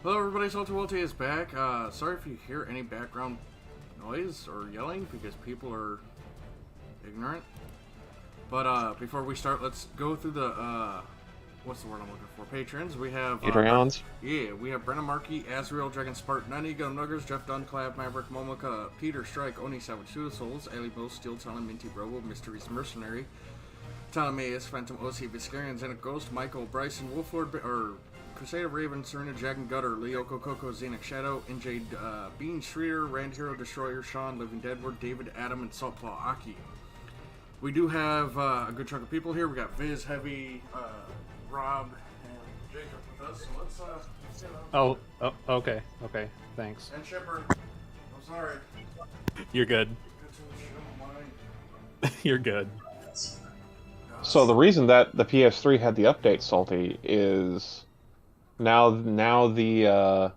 Hello everybody, Salty is back. Sorry if you hear any background noise or yelling, because people are ignorant. But before we start, let's go through the, what's the word I'm looking for? Patrons. We have... Patreons? We have Brennan Markey, Azrael, Dragon Spartan, 90, Gundam Nuggers, Jeff Dunclab, Maverick, Momoka, Peter Strike, Oni Savage, Two Souls, Ali Bo, Steel Talon, Minty Robo, Mysteries Mercenary, Ptolemeus, Phantom OC, Viscarian, Zenith Ghost, Michael, Bryson, Wolflord, Crusader Raven, Serena, Jagan Gutter, Leo, Coco, Xenic Shadow, NJ, Bean, Streeter, Rand Hero, Destroyer, Sean, Living Deadwood, David, Adam, and Saltpaw Aki. We do have a good chunk of people here. We got Viz, Heavy, Rob, and Jacob with us. So let's get on. Oh, okay, thanks. And Shepard. I'm sorry. You're good. You're good. So the reason that the PS3 had the update, Salty, is now the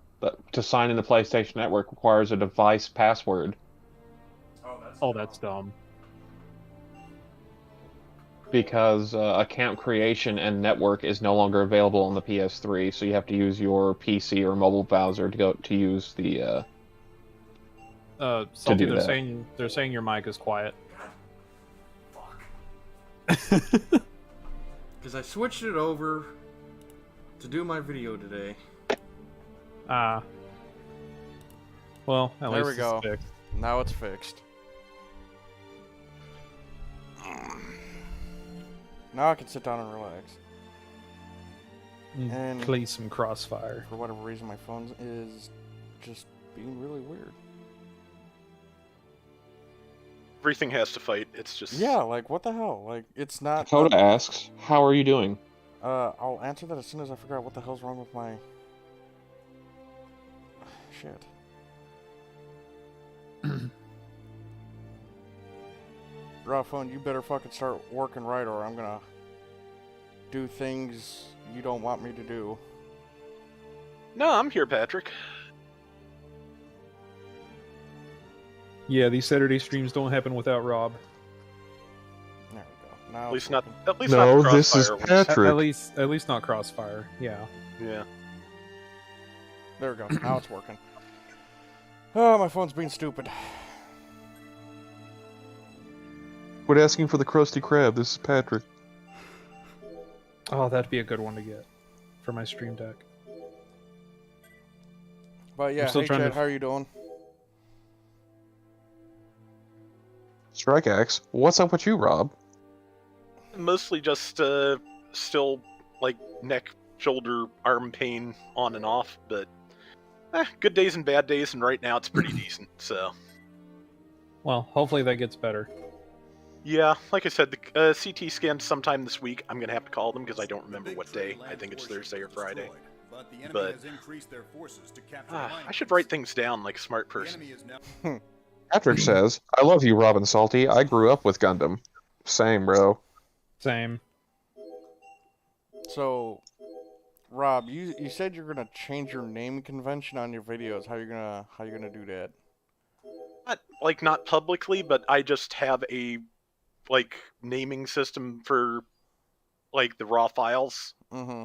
to sign in the PlayStation Network requires a device password. Oh, that's dumb. Because account creation and network is no longer available on the PS3, so you have to use your PC or mobile browser to use the. Salty, they're saying your mic is quiet. Because I switched it over to do my video today. Well, at there least we go. it's fixed. Now it's fixed. Now I can sit down and relax. And play some Crossfire. For whatever reason, my phone is just being really weird. Everything has to fight. It's just... Yeah, like, what the hell? Like, it's not... Dakota asks, how are you doing? I'll answer that as soon as I figure out what the hell's wrong with my... Shit. Raw phone, you better fucking start working right, or I'm gonna do things you don't want me to do. No, I'm here, Patrick. Yeah, these Saturday streams don't happen without Rob. There we go. Now At least it's not. working. No, not this is Crossfire. Patrick. At least not Crossfire. Yeah. Yeah. There we go. Now it's working. Oh, my phone's being stupid. Quit asking for the Krusty Krab. This is Patrick. Oh, that'd be a good one to get for my stream deck. But yeah, still hey trying Chad, to- how are you doing? Strike Axe, what's up with you, Rob? Mostly just still like neck, shoulder, arm pain on and off, but good days and bad days, and right now it's pretty decent. So Well, hopefully that gets better. yeah, like I said, the CT scan sometime this week. I'm gonna have to call them because I don't remember what day. I think it's Thursday or Friday. But I should write things down like a smart person. Patrick says, I love you, Rob and Salty. I grew up with Gundam. Same, bro. Same. So, Rob, you said you're gonna change your name convention on your videos. How you gonna do that? Not publicly, but I just have a naming system for like the raw files. Mm-hmm.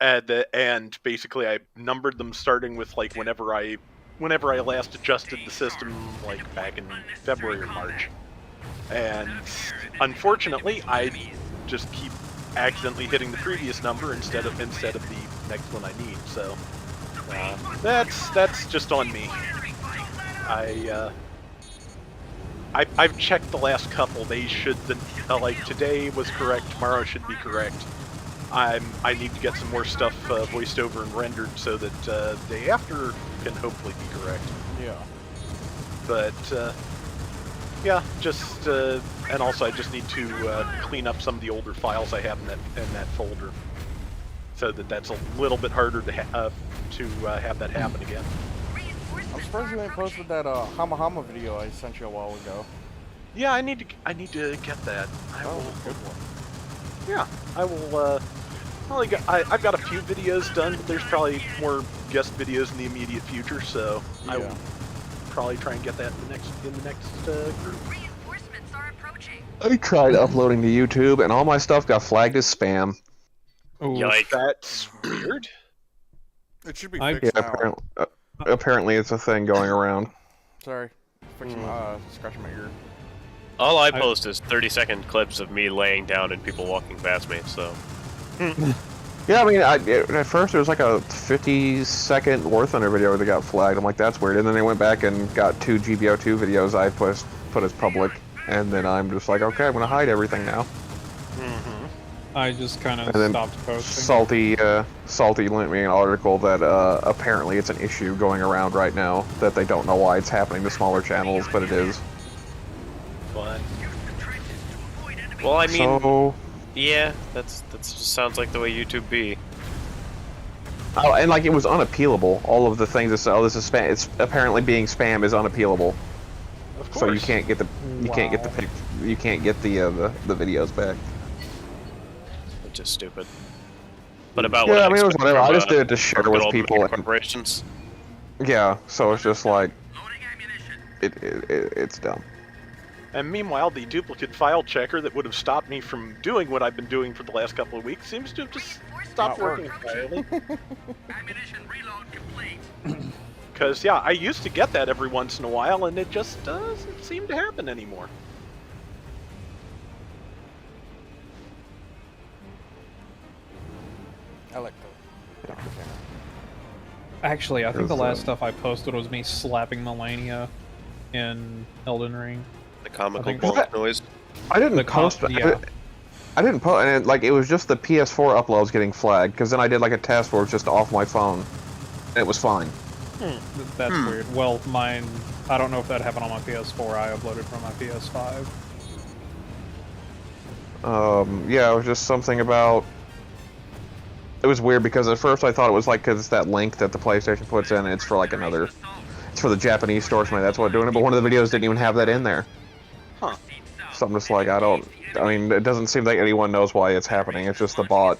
And basically I numbered them starting with like whenever I last adjusted the system, like back in February or March. And unfortunately I just keep accidentally hitting the previous number instead of the next one I need. So that's just on me. I've checked the last couple. They should like today was correct, tomorrow should be correct. I need to get some more stuff voiced over and rendered so that day after can hopefully be correct. Yeah. But yeah, just and also I just need to clean up some of the older files I have in that folder, so that's a little bit harder to have that happen again. I'm surprised you ain't posted that Hama Hama video I sent you a while ago. Yeah, I need to get that. Good one. Yeah, I will. I've got a few videos done, but there's probably more guest videos in the immediate future, so I will probably try and get that in the next group. Reinforcements are approaching. I tried uploading to YouTube, and all my stuff got flagged as spam. Ooh. Yikes. That's weird. It should be I- fixed Yeah, now. apparently it's a thing going around. Sorry. Fixing scratching my ear. All I post is 30-second clips of me laying down and people walking past me, so... Yeah, I mean, at first it was like a 50-second War Thunder video that got flagged. I'm like, that's weird. And then they went back and got 2 GBO2 videos I put as public. And then I'm just like, okay, I'm gonna hide everything now. I just kind of And then stopped posting. Salty lent me an article that apparently it's an issue going around right now that they don't know why it's happening to smaller channels, but it is. Fun. Well, I mean, So, yeah, that's just sounds like the way YouTube be. oh, and like it was unappealable. All of the things that say, oh, this is spam. It's apparently being spam is unappealable. Of course. So you can't get the you can't get the videos back. Which is stupid. But about Yeah, what I mean, it was expect whatever. I from, just did it to share from with good old people. mega And, corporations. yeah, so it's just like it's dumb. And meanwhile, the duplicate file checker that would have stopped me from doing what I've been doing for the last couple of weeks seems to have just stopped Not working working. entirely. Ammunition reload complete. Because, yeah, I used to get that every once in a while, and it just doesn't seem to happen anymore. I like the Actually, I think the There's, last stuff I posted was me slapping Melania in Elden Ring. The comical think- bonk noise. I didn't The post. yeah. I didn't post, and it was just the PS4 uploads getting flagged. Because then I did like a test where it was just off my phone, and it was fine. That's weird. Well, mine, I don't know if that happened on my PS4. I uploaded from my PS5. Yeah, it was just something about. It was weird because at first I thought it was like because it's that link that the PlayStation puts in, and it's for like another. It's for the Japanese store, so maybe that's what doing it. But one of the videos didn't even have that in there. Huh. So I'm just like, I mean, it doesn't seem like anyone knows why it's happening. It's just the bot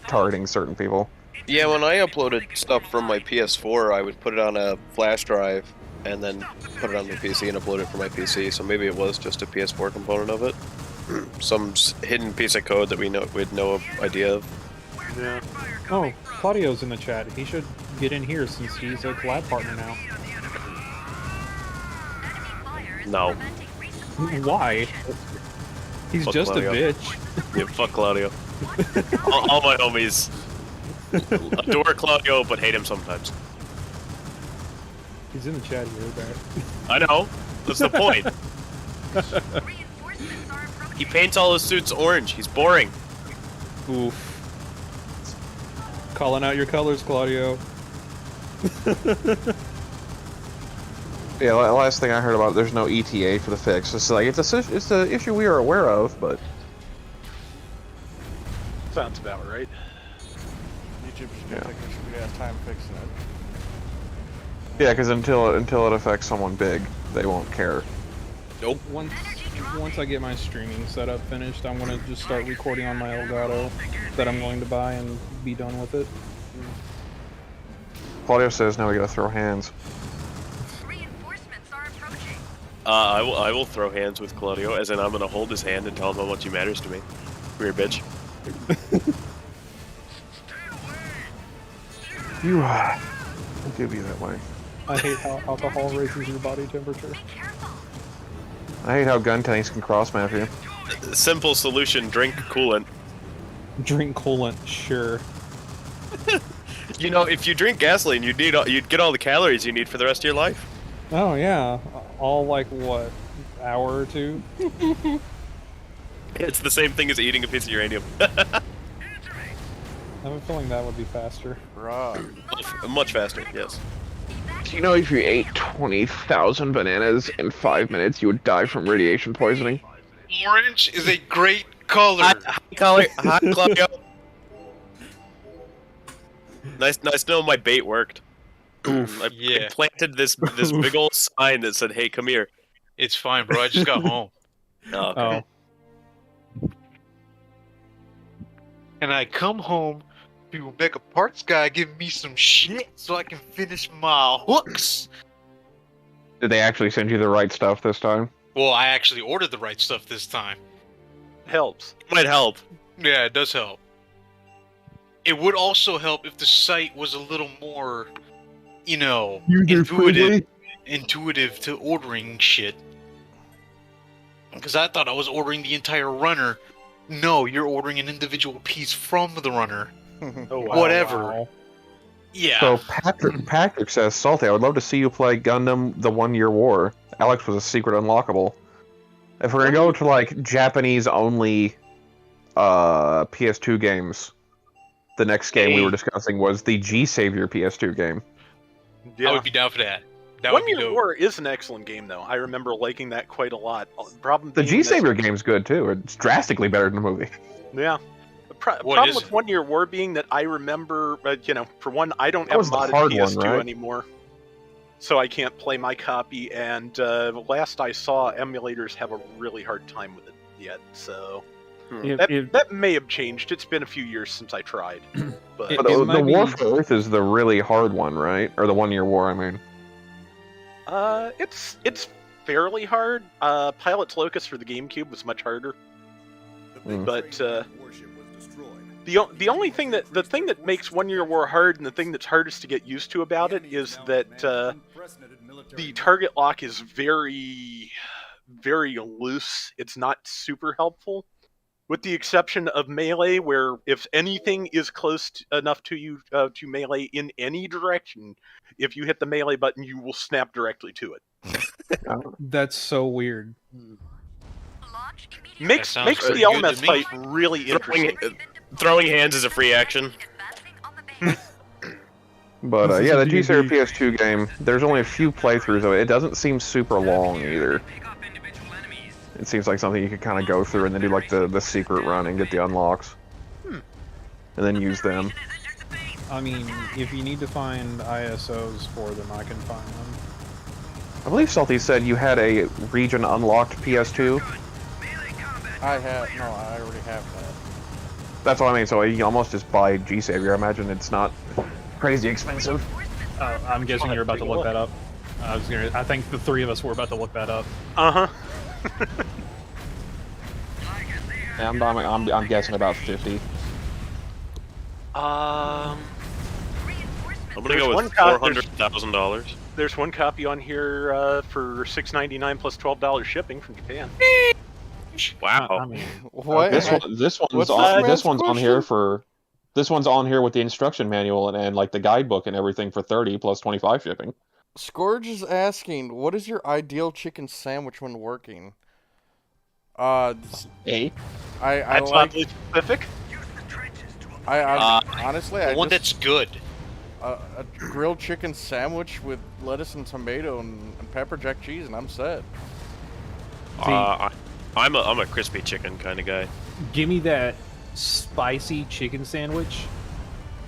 targeting certain people. Yeah, when I uploaded stuff from my PS4, I would put it on a flash drive and then put it on my PC and upload it from my PC. So maybe it was just a PS4 component of it. Some hidden piece of code that we'd no idea of. Yeah. Oh, Claudio's in the chat. He should get in here since he's a collab partner now. No. Why? He's Fuck just Claudio. a bitch. Yeah, fuck Claudio. all my homies adore Claudio, but hate him sometimes. He's in the chat here, Barrett. I know. That's the point. He paints all his suits orange. He's boring. Oof. Calling out your colors, Claudio. Yeah, last thing I heard about, there's no ETA for the fix. It's like it's an issue we are aware of, but Sounds about right. YouTube's gonna take a sweet ass time fixing it. yeah, because until it affects someone big, they won't care. Nope. Once I get my streaming setup finished, I'm gonna just start recording on my Elgato that I'm going to buy and be done with it. Claudio says now we gotta throw hands. Reinforcements are approaching. I will throw hands with Claudio, as in I'm gonna hold his hand and tell him how much he matters to me. Weird bitch. You it could be that way. I hate how alcohol raises your body temperature. Be careful. I hate how gun tanks can cross map you. Simple solution: drink coolant. Drink coolant, sure. You know, if you drink gasoline, you'd get all the calories you need for the rest of your life. Oh yeah, all like what, hour or two? It's the same thing as eating a piece of uranium. I have a feeling that would be faster. Bruh. Much faster, yes. Do you know if you ate 20,000 bananas in 5 minutes, you would die from radiation poisoning? Orange is a great color. Hi, Claudio. Nice to know my bait worked. I Yeah. planted this big old sign that said, "Hey, come here." It's fine, bro. I just got home. Oh, okay. Oh, And I come home to Mega Parts guy giving me some shit so I can finish my hooks. Did they actually send you the right stuff this time? Well, I actually ordered the right stuff this time. Helps. Might help. Yeah, it does help. it would also help if the site was a little more, you know, User-friendly? intuitive to ordering shit. Because I thought I was ordering the entire runner. No, you're ordering an individual piece from the runner. Oh, wow. Whatever. Wow. Yeah. So Patrick says, Salty, I would love to see you play Gundam The 1 Year War. Alex was a secret unlockable. If we're gonna go to like Japanese only PS2 games, the next game we were discussing was the G Savior PS2 game. Yeah. I would be down for that. That One would be Year dope. War is an excellent game, though. I remember liking that quite a lot. Problem The being G that- Savior game's good too. It's drastically better than the movie. Yeah. The What problem is with it? 1 Year War being that I remember, for one, I don't That have was the modded hard PS2 one, right? anymore, so I can't play my copy. And last I saw, emulators have a really hard time with it yet. So that may have changed. It's been a few years since I tried, but It- But the might War be- for Earth is the really hard one, right? Or the 1 Year War, I mean. it's fairly hard. Pilot's Locus for the GameCube was much harder. But the only thing that makes 1 Year War hard, and the thing that's hardest to get used to about it, is that the target lock is very, very loose. It's not super helpful, with the exception of melee, where if anything is close enough to you to melee in any direction, if you hit the melee button, you will snap directly to it. That's so weird. Launch immediately. Makes sounds makes pretty the good LMS to me. fight really interesting. Throwing hands is a free action. Advancing on the base. But This is yeah, a the G Savior D&D. PS2 game, there's only a few playthroughs of it. It doesn't seem super long either. Pick up individual enemies. It seems like something you could kind of go through and then do like the secret run and get the unlocks. And then use them. I mean, if you need to find ISOs for them, I can find them. I believe Salty said you had a region unlocked PS2. I already have that. That's what I mean, so you almost just buy G Savior. I imagine it's not crazy expensive. I'm guessing you're about to look that up. I think the three of us were about to look that up. Uh-huh. Yeah, I'm guessing about 50. Um, Reinforcements. I'm gonna There's go one with cop- $400,000. there's one copy on here for $6.99 plus $12 shipping from Japan. Wow. I mean, What? This one's What's on that this man's one's on here question? for this one's on here with the instruction manual and like the guidebook and everything for 30 plus 25 shipping. Scourge is asking, what is your ideal chicken sandwich when working? I That's like. oddly specific. Honestly, I One just that's good. a grilled chicken sandwich with lettuce and tomato and pepper jack cheese, and I'm set. I'm a crispy chicken kind of guy. give me that spicy chicken sandwich,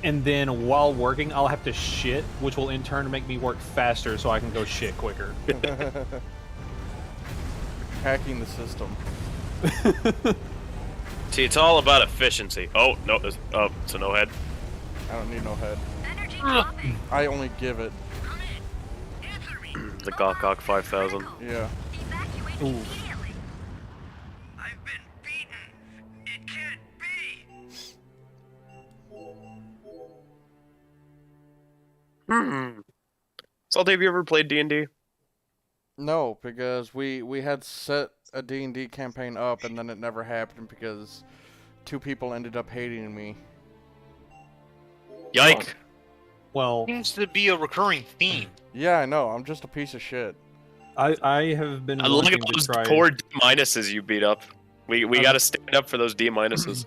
and then while working, I'll have to shit, which will in turn make me work faster so I can go shit quicker. Hacking the system. See, it's all about efficiency. Oh no, it's a no head. I don't need no head. Energy dropping. I only give it. Come in. Answer me. The Gawk 5000. Yeah. Evacuate Ooh. immediately. I've been beaten. It can't be. Salty, have you ever played D&D? No, because we had set a D&D campaign up, and then it never happened because two people ended up hating me. Yike! Well, Seems to be a recurring theme. Yeah, I know. I'm just a piece of shit. I have been I look wanting at to those try. poor D minuses you beat up. We gotta stand up for those D minuses.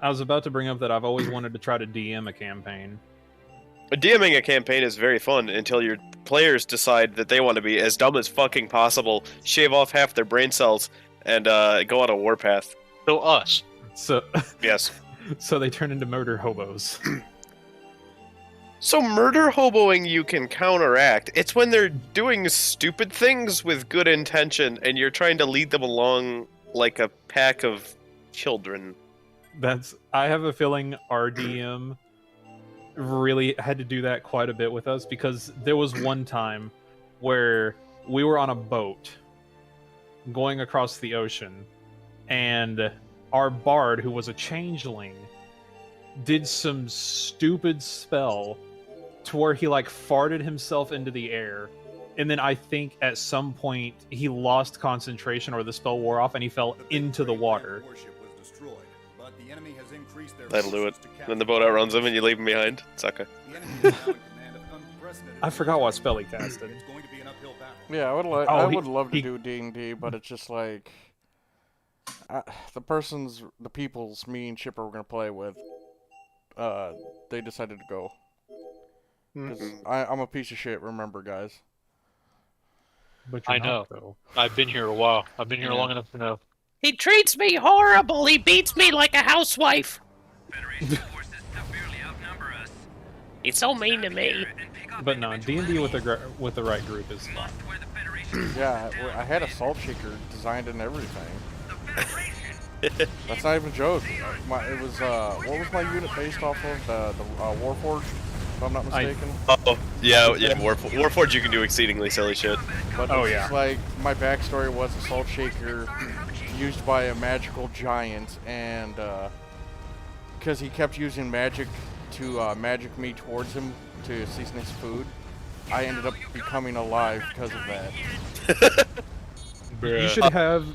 I was about to bring up that I've always wanted to try to DM a campaign. DMing a campaign is very fun until your players decide that they want to be as dumb as fucking possible, shave off half their brain cells, and go on a warpath. So us. So, Yes. so they turn into murder hobos. So murder hoboing you can counteract. It's when they're doing stupid things with good intention and you're trying to lead them along like a pack of children. I have a feeling our DM really had to do that quite a bit with us, because there was one time where we were on a boat going across the ocean, and our bard, who was a changeling, did some stupid spell to where he like farted himself into the air, and then I think at some point he lost concentration or the spell wore off and he fell into the water. That'll do it. Then the boat outruns him and you leave him behind. Sucker. I forgot what spell he casted. Yeah, I would like. Oh, I he- would love to he- do D&D, but it's just like the people's me and Chipper were gonna play with. They decided to go. 'Cause I'm a piece of shit. Remember, guys. But I you're know. not, though. I've been here a while. I've been here long enough to know. He treats me horrible. He beats me like a housewife. Federation forces severely outnumber us. He's so mean to me. But no, D&D with the right group is fun. Where the Federation Yeah, I had a salt shaker designed and everything. the Federation. That's not even a joke. It was what was my unit based off of? The Warforged, if I'm not mistaken. Oh, yeah. Warforged, you can do exceedingly silly shit. But Oh, it's yeah. just like my backstory was a salt shaker used by a magical giant, and because he kept using magic to magic me towards him to season his food, I ended up becoming alive because of that. You should have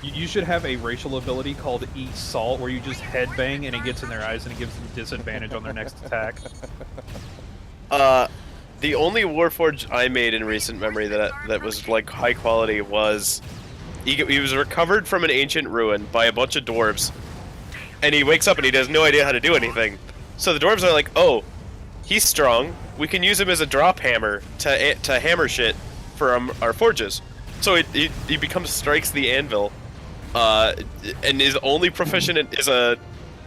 you should have a racial ability called Eat Salt, where you just headbang and it gets in their eyes and it gives them disadvantage on their next attack. The only Warforged I made in recent memory that was like high quality was he was recovered from an ancient ruin by a bunch of dwarves, and he wakes up and he has no idea how to do anything. So the dwarves are like, "Oh, he's strong. We can use him as a drop hammer to hammer shit for our forges." So he becomes strikes the anvil, and is only proficient is a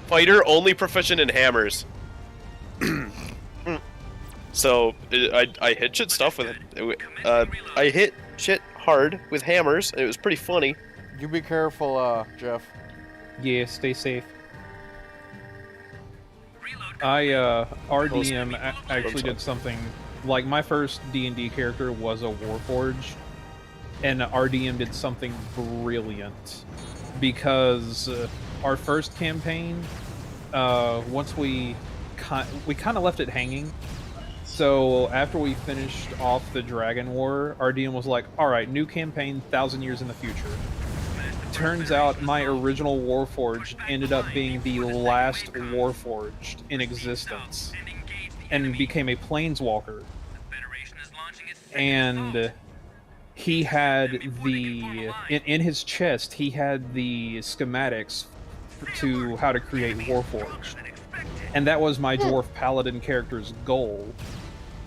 fighter only proficient in hammers. So I hit shit stuff with it. I hit shit hard with hammers, and it was pretty funny. You be careful, Jeff. Yeah, stay safe. I RDM actually did something like my first D&D character was a Warforged, and RDM did something brilliant because our first campaign, once we kind of left it hanging. So after we finished off the Dragon War, RDM was like, "All right, new campaign, 1,000 years in the future." Turns out my original Warforged ended up being the last Warforged in existence and became a Planeswalker. And he had in his chest, he had the schematics to how to create Warforged. And that was my Dwarf Paladin character's goal,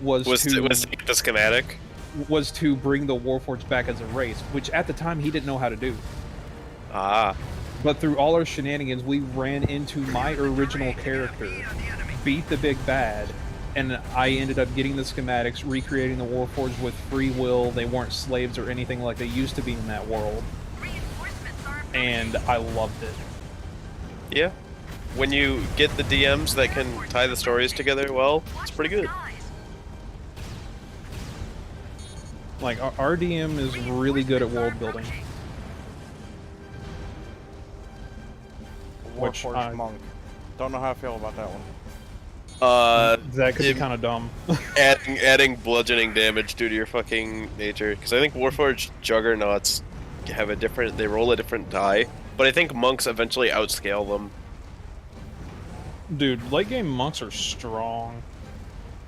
was to get the schematic? Was to bring the Warforged back as a race, which at the time he didn't know how to do. Ah. But through all our shenanigans, we ran into my original character, beat the big bad, and I ended up getting the schematics, recreating the Warforged with free will. They weren't slaves or anything like they used to be in that world. And I loved it. Yeah. When you get the DMs that can tie the stories together well, it's pretty good. Like, our DM is really good at world building. Which Warforged monk. Don't know how I feel about that one. That could be kind of dumb. adding bludgeoning damage due to your fucking nature, because I think Warforged Juggernauts have they roll a different die, but I think monks eventually outscale them. Dude, late game monks are strong.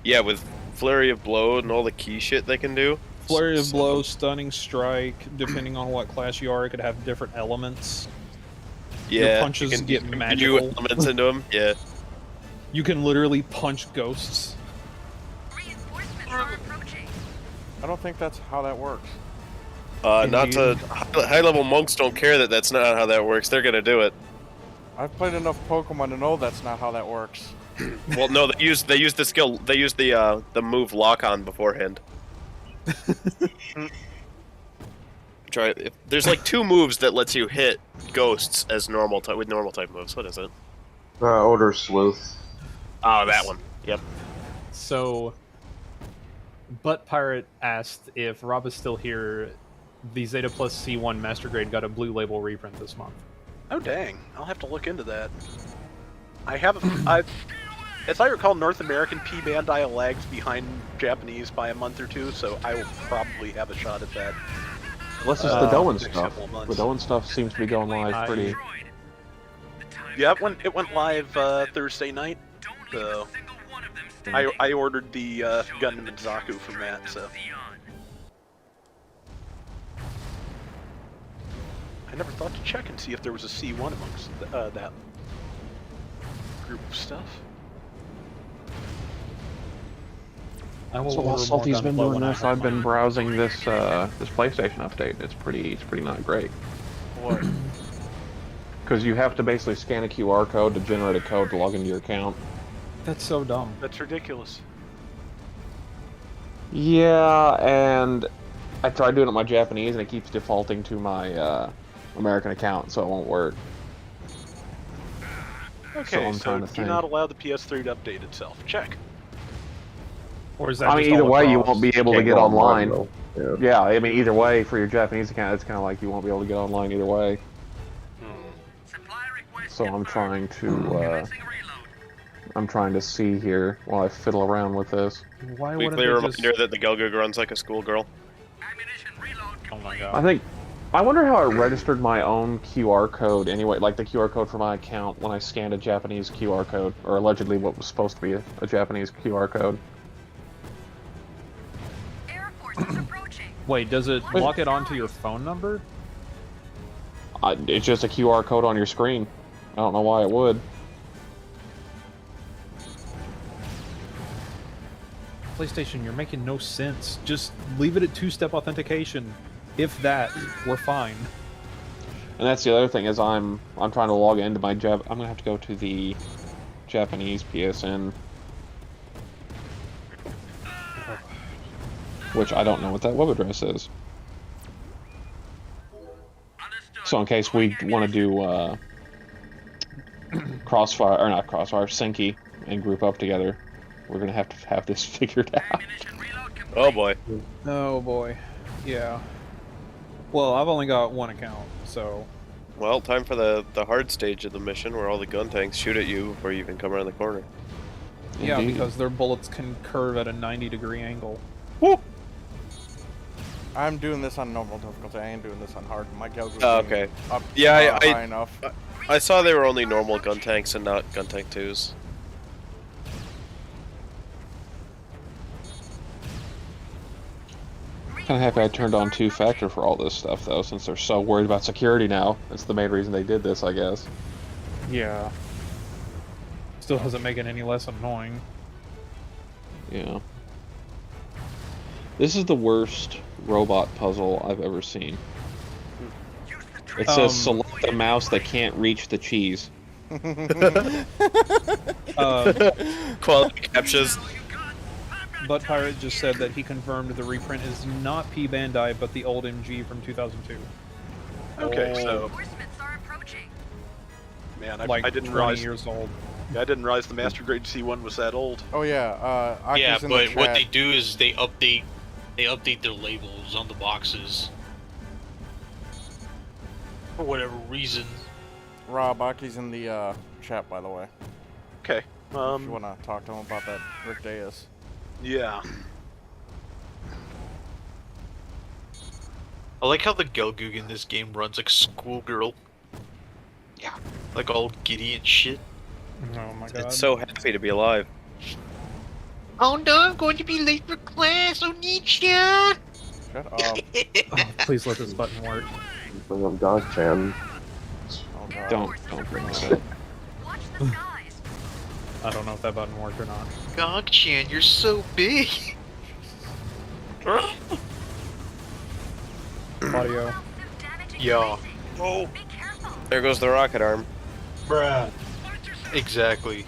Yeah, with Flurry of Blow and all the key shit they can do. Flurry of Blow, Stunning Strike, depending on what class you are, it could have different elements. Yeah, Your punches you can get do magical. elements into them. Yeah. You can literally punch ghosts. I don't think that's how that works. Not to high-level monks don't care that that's not how that works. They're gonna do it. I've played enough Pokemon to know that's not how that works. Well, no, they use the skill. They use the move Lock On beforehand. There's like 2 moves that lets you hit ghosts as normal type moves. What is it? Order Sleuth. Oh, that one. Yep. So, Butt Pirate asked if Rob is still here. The Zeta Plus C1 Master Grade got a blue label reprint this month. Oh dang! I'll have to look into that. I have, as I recall, North American P Bandai lags behind Japanese by a month or two, so I will probably have a shot at that. Unless it's the Doan next stuff. couple of The months. Doan stuff seems to be going live pretty. Yeah, it went live Thursday night. So I ordered the Gundam and Zaku from that. So I never thought to check and see if there was a C1 amongst that group of stuff. I will So while order more Salty's been Gunpla doing when I this, have I've been mine. browsing this this PlayStation update. It's pretty not great. What? Because you have to basically scan a QR code to generate a code to log into your account. That's so dumb. That's ridiculous. Yeah, and I tried doing it on my Japanese, and it keeps defaulting to my American account, so it won't work. Okay, I'm so trying to do think. not allow the PS3 to update itself. Check. Or is that I mean, just either all way, you across? won't be able to Can't get go online. though. Yeah. Yeah, I mean, either way, for your Japanese account, it's kind of like you won't be able to get online either way. So I'm trying to see here while I fiddle around with this. Why Weekly wouldn't they reminder just... that the Gelgug runs like a schoolgirl. Oh my I god. think, I wonder how I registered my own QR code anyway, like the QR code for my account when I scanned a Japanese QR code, or allegedly what was supposed to be a Japanese QR code. Wait, does it lock it onto your phone number? It's just a QR code on your screen. I don't know why it would. PlayStation, you're making no sense. Just leave it at two-step authentication. If that, we're fine. And that's the other thing is I'm trying to log into my I'm gonna have to go to the Japanese PSN, which I don't know what that web address is. So in case we want to do Crossfire, or not Crossfire, Senki, and group up together, we're gonna have to have this figured out. Oh boy. Oh boy. Yeah. Well, I've only got one account, so... Well, time for the hard stage of the mission where all the gun tanks shoot at you before you even come around the corner. Yeah, Indeed. because their bullets can curve at a 90-degree angle. Woo! I'm doing this on normal difficulty. I ain't doing this on hard. My Gelgug Oh, okay. up Yeah, high enough. I saw they were only normal gun tanks and not gun tank 2s. Kind of happy I turned on two-factor for all this stuff though, since they're so worried about security now. That's the main reason they did this, I guess. Yeah. Still doesn't make it any less annoying. Yeah. This is the worst robot puzzle I've ever seen. It says select the mouse that can't reach the cheese. Quality captures. Butt Pirate just said that he confirmed the reprint is not P Bandai, but the old MG from 2002. Okay, so man, Like I didn't 20 realize. years old. Yeah, I didn't realize the Master Grade C1 was that old. Oh yeah, Aki's Yeah, in but the what chat. they do is they update their labels on the boxes for whatever reason. Rob, Aki's in the chat, by the way. Okay. If you wanna talk to him about that Rick Deus. Yeah. I like how the Gelgug in this game runs like a schoolgirl. Yeah. Like all giddy and shit. Oh my god. It's so happy to be alive. Oh no, I'm going to be late for class, Onicha! Shut up. Oh, please let this button work. Bring up Dog Chan. Oh, God. Don't bring this up. I don't know if that button worked or not. Gog-chan, you're so big! Audio. Yeah. Oh. There goes the rocket arm. Bruh. Exactly.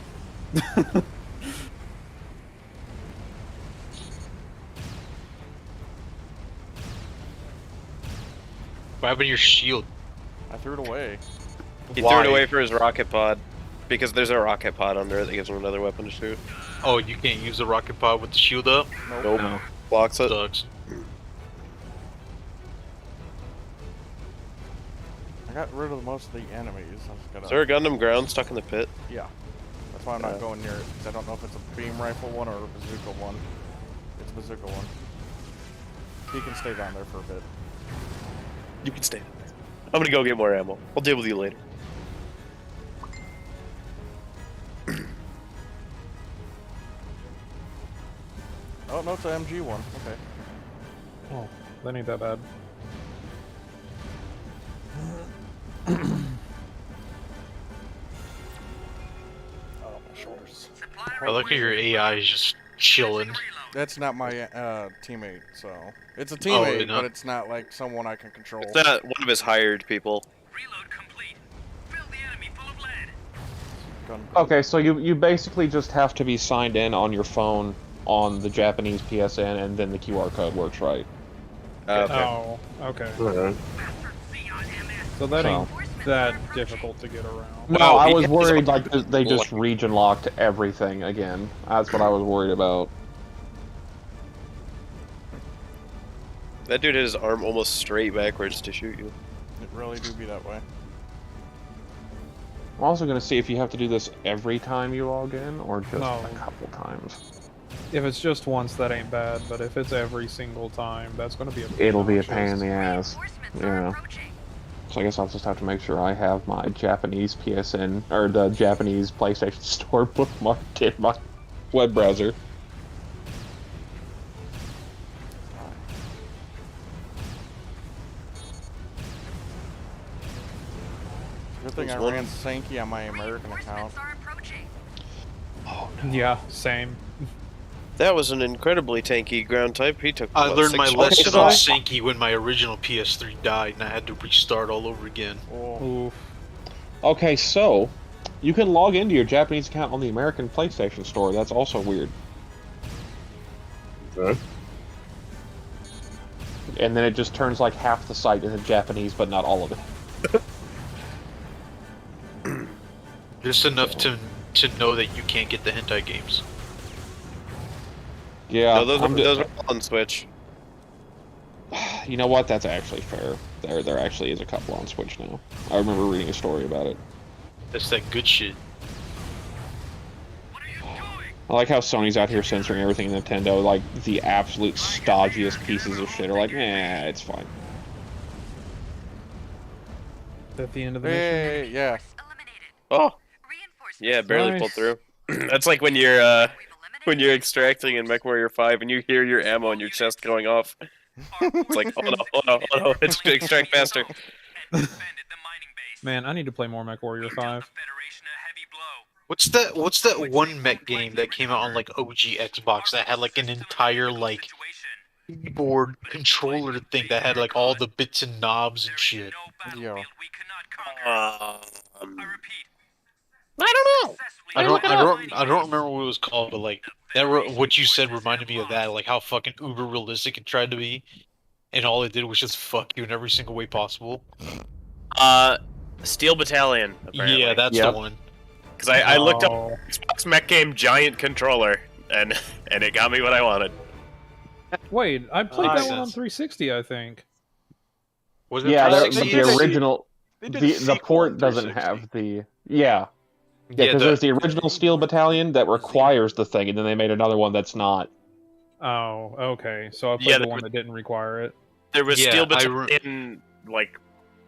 What happened to your shield? I threw it away. He Why? threw it away for his rocket pod. Because there's a rocket pod under it that gives him another weapon to shoot. Oh, you can't use the rocket pod with the shield up? Nope. No. Blocks it. Sucks. I got rid of most of the enemies. I just gotta... Is there a Gundam ground stuck in the pit? Yeah. why I'm not going near it, because I don't know if it's a beam rifle one or a bazooka one. It's a bazooka one. He can stay down there for a bit. You can stay. I'm gonna go get more ammo. I'll deal with you later. Oh, no, it's an MG one. Okay. Oh, that ain't that bad. Oh, my shoulders. I look at your AI is just chilling. That's not my teammate, so... It's a teammate, no. but it's not like someone I can control. It's not one of his hired people. Reload complete. Fill the enemy full of lead. Okay, so you basically just have to be signed in on your phone on the Japanese PSN, and then the QR code works, right? Okay. Oh, okay. So that ain't that difficult to get around. No, Well, I he was has worried all- like they just region locked everything again. That's what I was worried about. That dude had his arm almost straight backwards to shoot you. It really do be that way. I'm also going to see if you have to do this every time you log in, or just No. a couple times. If it's just once, that ain't bad, but if it's every single time, that's gonna be a It'll be a obnoxious. pain in the ass. Yeah. So I guess I'll just have to make sure I have my Japanese PSN, or the Japanese PlayStation Store bookmarked in my web browser. Good thing I ran Sankey on my American account. Yeah, same. That was an incredibly tanky ground type. He took. I what, learned my 6 lesson shots? on Sankey when my original PS3 died and I had to restart all over again. Oof. Okay, so you can log into your Japanese account on the American PlayStation Store. That's also weird. Okay. And then it just turns like half the site into Japanese, but not all of it. Just enough to know that you can't get the hentai games. Yeah, No, those are all on Switch. You know what? That's actually fair. There actually is a couple on Switch now. I remember reading a story about it. That's that good shit. I like how Sony's out here censoring everything Nintendo. Like, the absolute stodgiest pieces of shit are like, it's fine. At the end of the mission. Hey, yeah. Oh. Yeah, barely Nice. pulled through. That's like when you're extracting in MechWarrior 5 and you hear your ammo in your chest going off. It's like, oh no, it's to extract faster. Man, I need to play more MechWarrior 5. What's that one mech game that came out on like OG Xbox that had like an entire like keyboard controller thing that had like all the bits and knobs and shit? Yo. I don't know. I don't remember what it was called, but like what you said reminded me of that, like how fucking uber realistic it tried to be, and all it did was just fuck you in every single way possible. Steel Battalion. Apparently. Yeah, that's the one. Because I looked up Xbox Mech Game Giant Controller, and it got me what I wanted. Wait, I played that one on Nonsense. 360, I think. Was it Yeah, but 360? the original, They did a the sequel port on doesn't 360. have the yeah, because there's the original Steel Battalion that requires the thing, and then they made another one that's not. Oh, okay. So I played Yeah, the there one was- that didn't require it. There was Yeah, Steel I Battalion, like,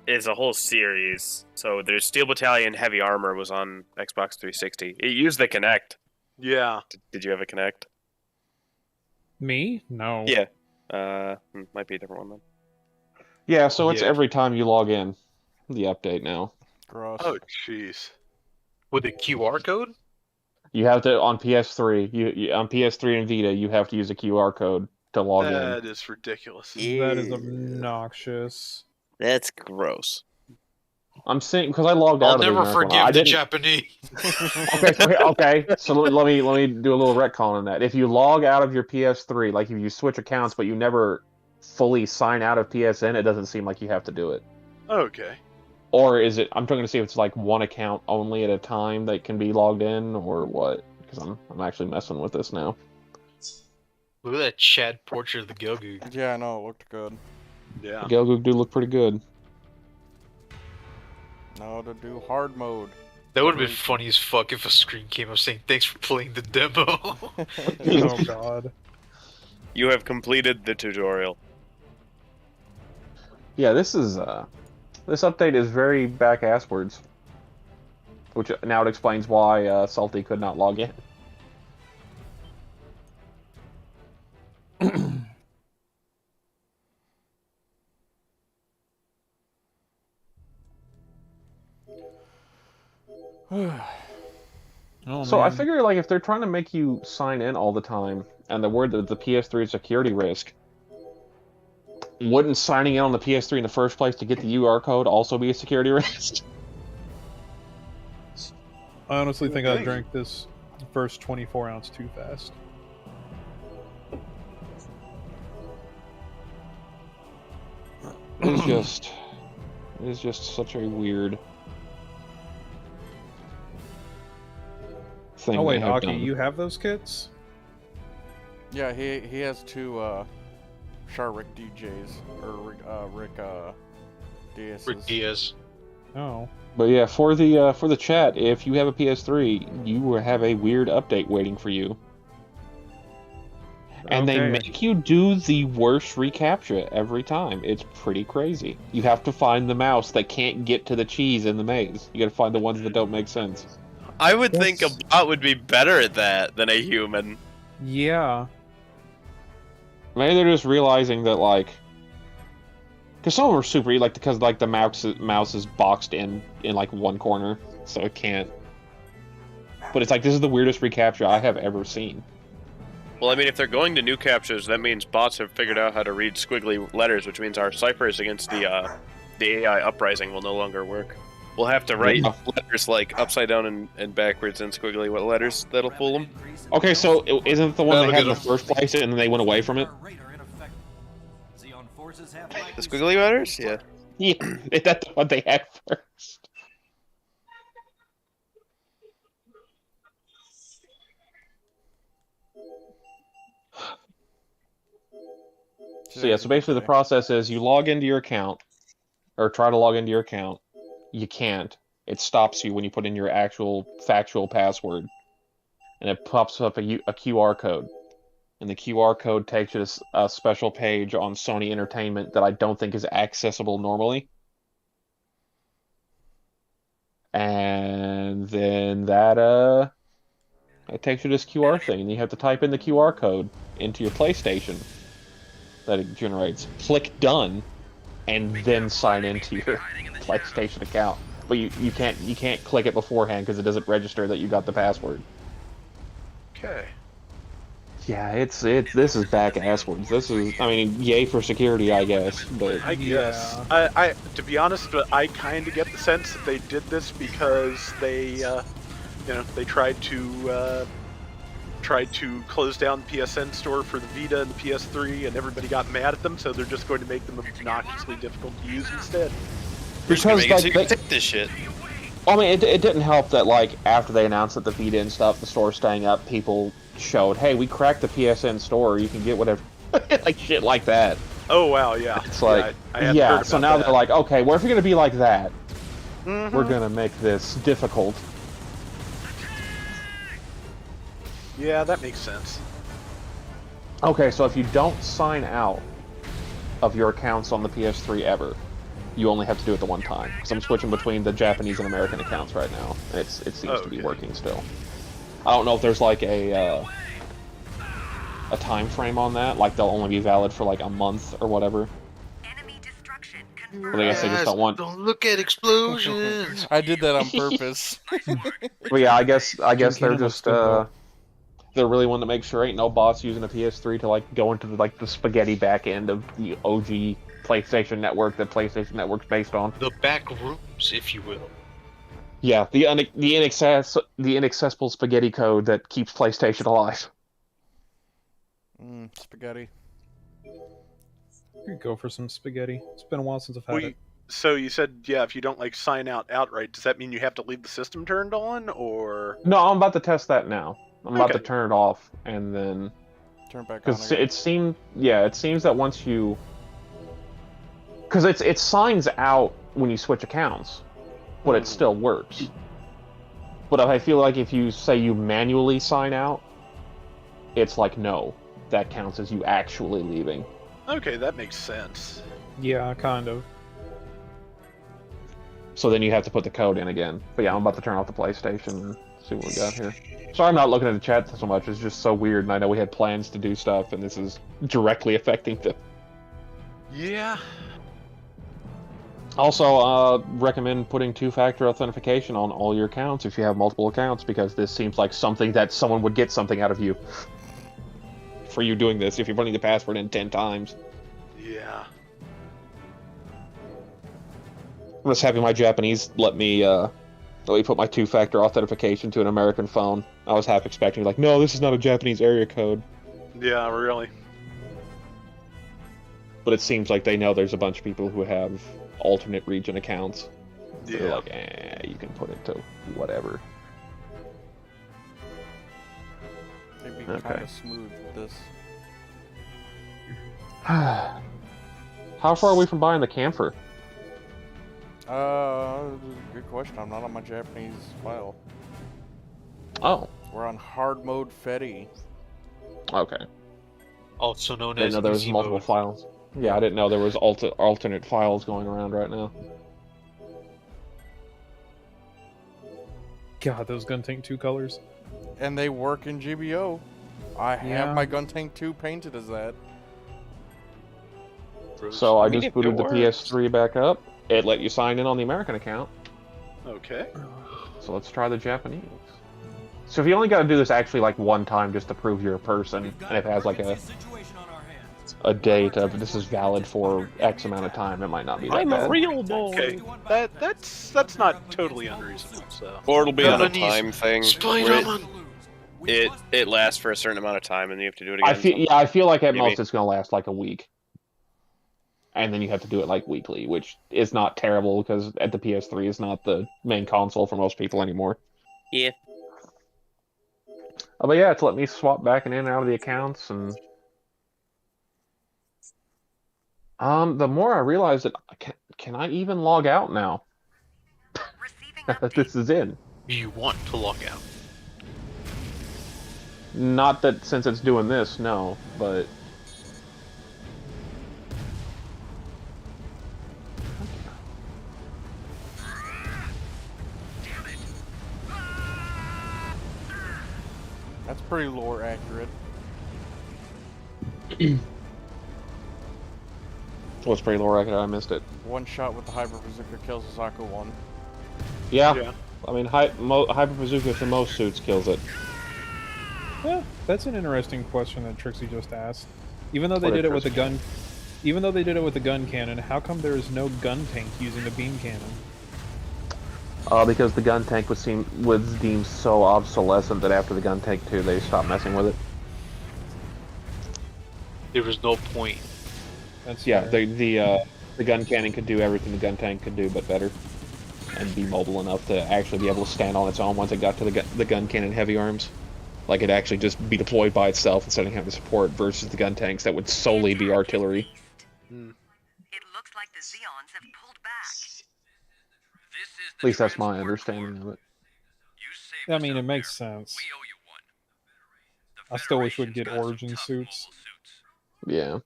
is a whole series. So there's Steel Battalion Heavy Armor was on Xbox 360. It used the Kinect. Yeah. Did you have a Kinect? Me? No. Yeah. Might be a different one then. Yeah, so it's Yeah. every time you log in, the update now. Gross. Oh, jeez. With a QR code? You have to on PS3. You on PS3 and Vita, you have to use a QR code to log in. That is ridiculous. That is obnoxious. That's gross. I'm saying because I logged I'll out of the never American one. forgive I the didn't. Japanese. Okay. So let me do a little retcon on that. If you log out of your PS3, like if you switch accounts, but you never fully sign out of PSN, it doesn't seem like you have to do it. Okay. Or is it? I'm trying to see if it's like one account only at a time that can be logged in, or what? Because I'm actually messing with this now. Look at that Chad portrait of the Gogu. Yeah, I know, it looked good. Yeah. The Gelgoog do look pretty good. No, to do hard mode. That would have been funny as fuck if a screen came up saying, "Thanks for playing the demo." Oh god. You have completed the tutorial. Yeah, this update is very back-asswards. Which now it explains why Salty could not log in. Oh, So I man. figure, like, if they're trying to make you sign in all the time, and they're worried that the PS3 is a security risk, wouldn't signing in on the PS3 in the first place to get the UR code also be a security risk? I honestly think I drank this first 24-ounce too fast. It is just such a weird thing. Oh wait, they have Aki, done. you have those kits? Yeah, he has two Sharrick DJs or Rick Diaz. Rick Diaz. Oh. But yeah, for the chat, if you have a PS3, you will have a weird update waiting for you. And they Okay. make you do the worst recaptcha every time. It's pretty crazy. You have to find the mouse that can't get to the cheese in the maze. You gotta find the ones that don't make sense. I would think a That's- bot would be better at that than a human. Yeah. Maybe they're just realizing that, like... Because some of them are super, like, because, like, the mouse is boxed in like, one corner, so it can't... But it's like, this is the weirdest recaptcha I have ever seen. Well, I mean, if they're going to new captures, that means bots have figured out how to read squiggly letters, which means our ciphers against the AI uprising will no longer work. We'll have to write Yeah. letters like upside down and backwards and squiggly letters that'll fool them. Okay, so isn't it the one That'll they had in get the first place and then they went away from it? The squiggly letters? Yeah. Yeah, that's the one they had first. So yeah, so basically the process is you log into your account, or try to log into your account. You can't. It stops you when you put in your actual factual password. And it pops up a QR code. And the QR code takes you to a special page on Sony Entertainment that I don't think is accessible normally. And then that it takes you to this QR thing, and you have to type in the QR code into your PlayStation that it generates. Click done, and then sign into your PlayStation account. But you can't click it beforehand because it doesn't register that you got the password. Okay. Yeah, this is back-asswards. This is, I mean, yay for security, I guess, but... I guess. I to be honest, but I kind of get the sense that they did this because they, they tried to close down the PSN store for the Vita and the PS3, and everybody got mad at them, so they're just going to make them obnoxiously difficult to use instead. Because, Make it so you like, can take this shit. I mean, it didn't help that, like, after they announced that the Vita and stuff, the store staying up, people showed, hey, we cracked the PSN store, you can get whatever, like, shit like that. Oh wow, yeah. It's like, I hadn't heard so about now that. they're like, okay, well, if you're gonna be like that, Mhm. we're gonna make this difficult. Yeah, that makes sense. Okay, so if you don't sign out of your accounts on the PS3 ever, you only have to do it the one time. Because I'm switching between the Japanese and American accounts right now, and it seems to be working still. I don't know if there's like a time frame on that, like they'll only be valid for like a month or whatever. Well, I guess they just don't want. Don't look at explosions. I did that on purpose. Well, yeah, I guess they're Kingdom just of they're really wanting to make sure ain't no bots using a PS3 to like go into the spaghetti back end of the OG PlayStation Network that PlayStation Network's based on. The back rooms, if you will. Yeah, the inaccessible spaghetti code that keeps PlayStation alive. Spaghetti. You could go for some spaghetti. It's been a while since I've had it. So you said, yeah, if you don't like sign out outright, does that mean you have to leave the system turned on, or? No, I'm about to test that now. I'm about to Okay. turn it off and then Turn back on. because it seems that once you because it signs out when you switch accounts, but it still works. But I feel like if you say you manually sign out, it's like, no, that counts as you actually leaving. Okay, that makes sense. Yeah, kind of. So then you have to put the code in again. But yeah, I'm about to turn off the PlayStation and see what we got here. Sorry I'm not looking at the chat so much, it's just so weird, and I know we had plans to do stuff, and this is directly affecting them. Yeah. Also, recommend putting two-factor authentication on all your accounts if you have multiple accounts, because this seems like something that someone would get something out of you for you doing this if you're putting the password in 10 times. Yeah. I'm just happy my Japanese let me put my two-factor authentication to an American phone. I was half expecting, like, no, this is not a Japanese area code. Yeah, really. But it seems like they know there's a bunch of people who have alternate region accounts. So they're like, you can put it to whatever. They'd be kind of smooth with this. How far are we from buying the camphor? Good question. I'm not on my Japanese file. Oh. We're on hard mode Fetty. Okay. Also known I didn't as know there was easy multiple mode. files. Yeah, I didn't know there was alternate files going around right now. God, those Gun Tank 2 colors. And they work in GBO. I have my Gun Tank 2 painted as that. So I just booted the PS3 back up. It let you sign in on the American account. Okay. So let's try the Japanese. So if you only got to do this actually like one time just to prove you're a person, and if it has like a date of this is valid for X amount of time, it might not be that I'm bad. a real boy. Okay. That's not totally unreasonable. So. Or it'll be on a Japanese time thing. Spider-Man. It lasts for a certain amount of time, and you have to do it again. I feel like at Maybe. most it's going to last like a week. And then you have to do it like weekly, which is not terrible because at the PS3 is not the main console for most people anymore. Yeah. But yeah, it's let me swap back in and out of the accounts, and the more I realize that can I even log out now? That this is in. You want to log out? Not that since it's doing this, no, but. That's pretty lore accurate. What's pretty low record? I missed it. One shot with the Hyper Bazooka kills Zaku 1. Yeah. I mean, Hyper Bazooka for most suits kills it. Yeah, that's an interesting question that Trixie just asked. Even though they did it with the gun, cannon, how come there is no gun tank using a beam cannon? Because the gun tank was deemed so obsolescent that after the gun tank 2, they stopped messing with it. There was no point. That's yeah, fair. the gun cannon could do everything the gun tank could do, but better, and be mobile enough to actually be able to stand on its own once it got to the gun cannon heavy arms. Like it'd actually just be deployed by itself instead of having to support versus the gun tanks that would solely be artillery. It looks like the Zeons have pulled back. At least that's my understanding of it. I mean, it makes sense. I still wish we'd get origin suits. Yeah.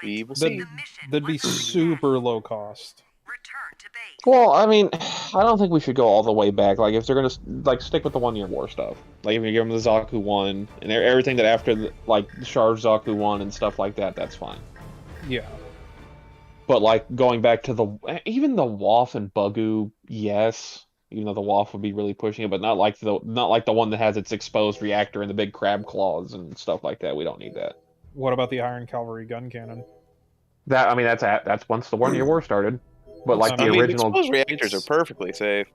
We will see. That'd be super low cost. Well, I mean, I don't think we should go all the way back. Like, if they're gonna stick with the 1 year war stuff, like if you give them the Zaku 1 and everything that after the Charge Zaku 1 and stuff like that, that's fine. Yeah. But like going back to even the WAF and Bugu, yes, even though the WAF would be really pushing it, but not like the one that has its exposed reactor and the big crab claws and stuff like that. We don't need that. What about the Iron Cavalry gun cannon? That's once the 1 year war started. But like the original exposed reactors are perfectly safe.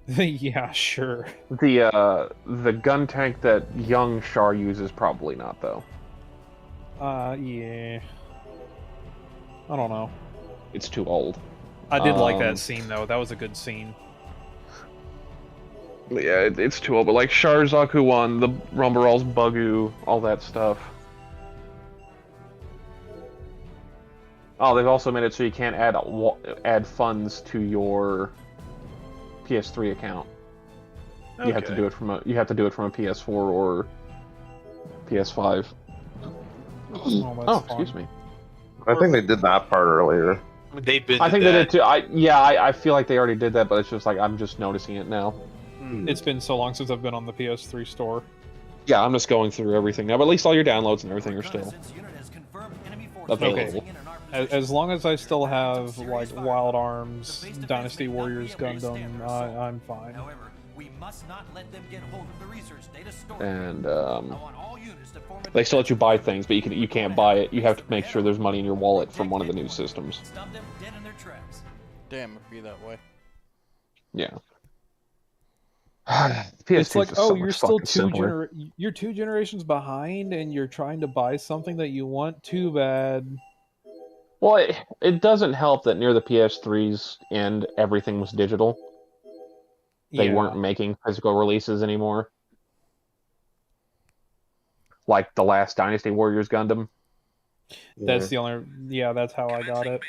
Yeah, sure. The gun tank that young Char uses probably not though. Yeah. I don't know. It's too old. I did like that scene though. That was a good scene. Yeah, it's too old. But like Char Zaku 1, the Rumbarals, Bugu, all that stuff. Oh, they've also made it so you can't add funds to your PS3 account. You have to do it from a PS4 or PS5. Excuse me. I think they did that part earlier. They've been. I think they did too. I feel like they already did that, but it's just like I'm just noticing it now. It's been so long since I've been on the PS3 store. Yeah, I'm just going through everything now, but at least all your downloads and everything are still available. Okay. As long as I still have like Wild Arms, Dynasty Warriors Gundam, I'm fine. And they still let you buy things, but you can't buy it. You have to make sure there's money in your wallet from one of the new systems. Damn, it'd be that way. Yeah. It's like, oh, you're still you're 2 generations behind, and you're trying to buy something that you want. Too bad. Well, it doesn't help that near the PS3's end, everything was digital. They weren't making physical releases anymore. Like the last Dynasty Warriors Gundam. That's the only. Yeah, that's how I got it.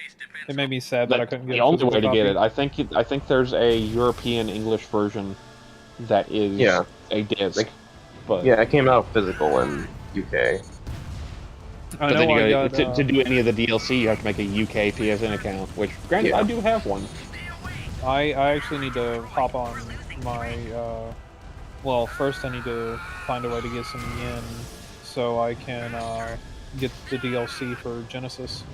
It made me sad that I couldn't get the a only physical way to copy. get it. I think there's a European English version that is a disc. But Yeah, it came out physical in UK. I but know then you I gotta, got, to do any of the DLC, you have to make a UK PSN account. Which, granted, I do have one. I actually need to hop on my. Well, first I need to find a way to get some yen so I can get the DLC for Genesis.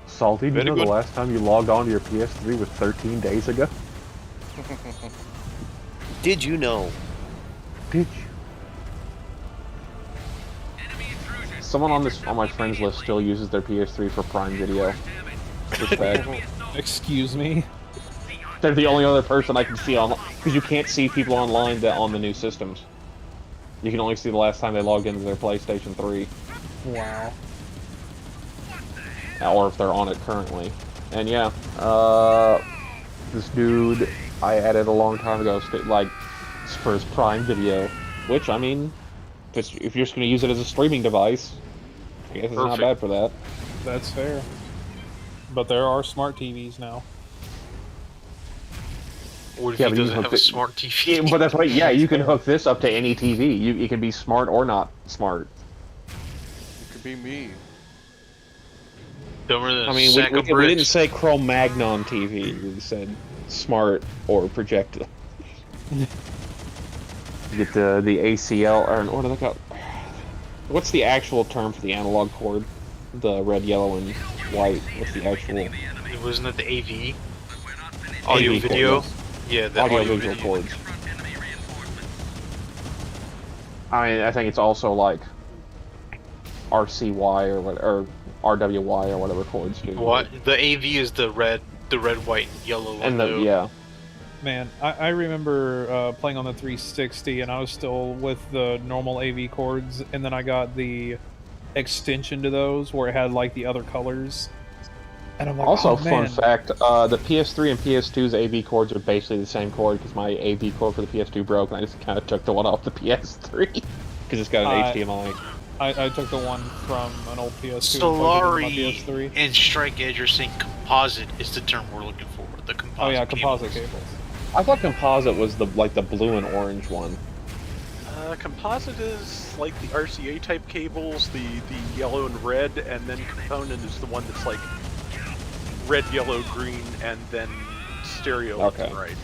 Salty, do you know the last time you logged on to your PS3 was 13 days ago? Did you know? Did you? Someone on my friends list still uses their PS3 for Prime Video. Respect. Excuse me? They're the only other person I can see online, because you can't see people online that on the new systems. You can only see the last time they logged into their PlayStation 3. Wow. Or if they're on it currently. And yeah, this dude I added a long time ago, like, for his Prime Video, which, I mean, if you're just going to use it as a streaming device, I guess it's not bad for that. That's fair. But there are smart TVs now. What if he doesn't have a smart TV? Yeah, but that's right, yeah, you can hook this up to any TV. It can be smart or not smart. It could be me. Dumber than I mean, we didn't say Cro-Magnon TV. We said smart or projectile. Get the ACL, or what do they call? What's the actual term for the analog cord? The red, yellow, and white. What's the actual? Wasn't it the AV? Audio AV video? Cords. Yeah, the audio audio visual video. cords. I mean, I think it's also like RCY or what, or RWY or whatever cords do. What? The AV is the red, white, and yellow one. And yeah. Man, I remember playing on the 360, and I was still with the normal AV cords, and then I got the extension to those where it had like the other colors. And I'm like, also, oh, fun man. fact: the PS3 and PS2's AV cords are basically the same cord because my AV cord for the PS2 broke, and I just kind of took the one off the PS3 because it's got an HDMI. I took the one from an old PS2. Solari and Strike Edge are saying composite is the term we're looking for. The composite. Oh yeah, composite cables. I thought composite was the blue and orange one. Composite is like the RCA type cables, the yellow and red, and then component is the one that's like red, yellow, green, and then stereo left and right.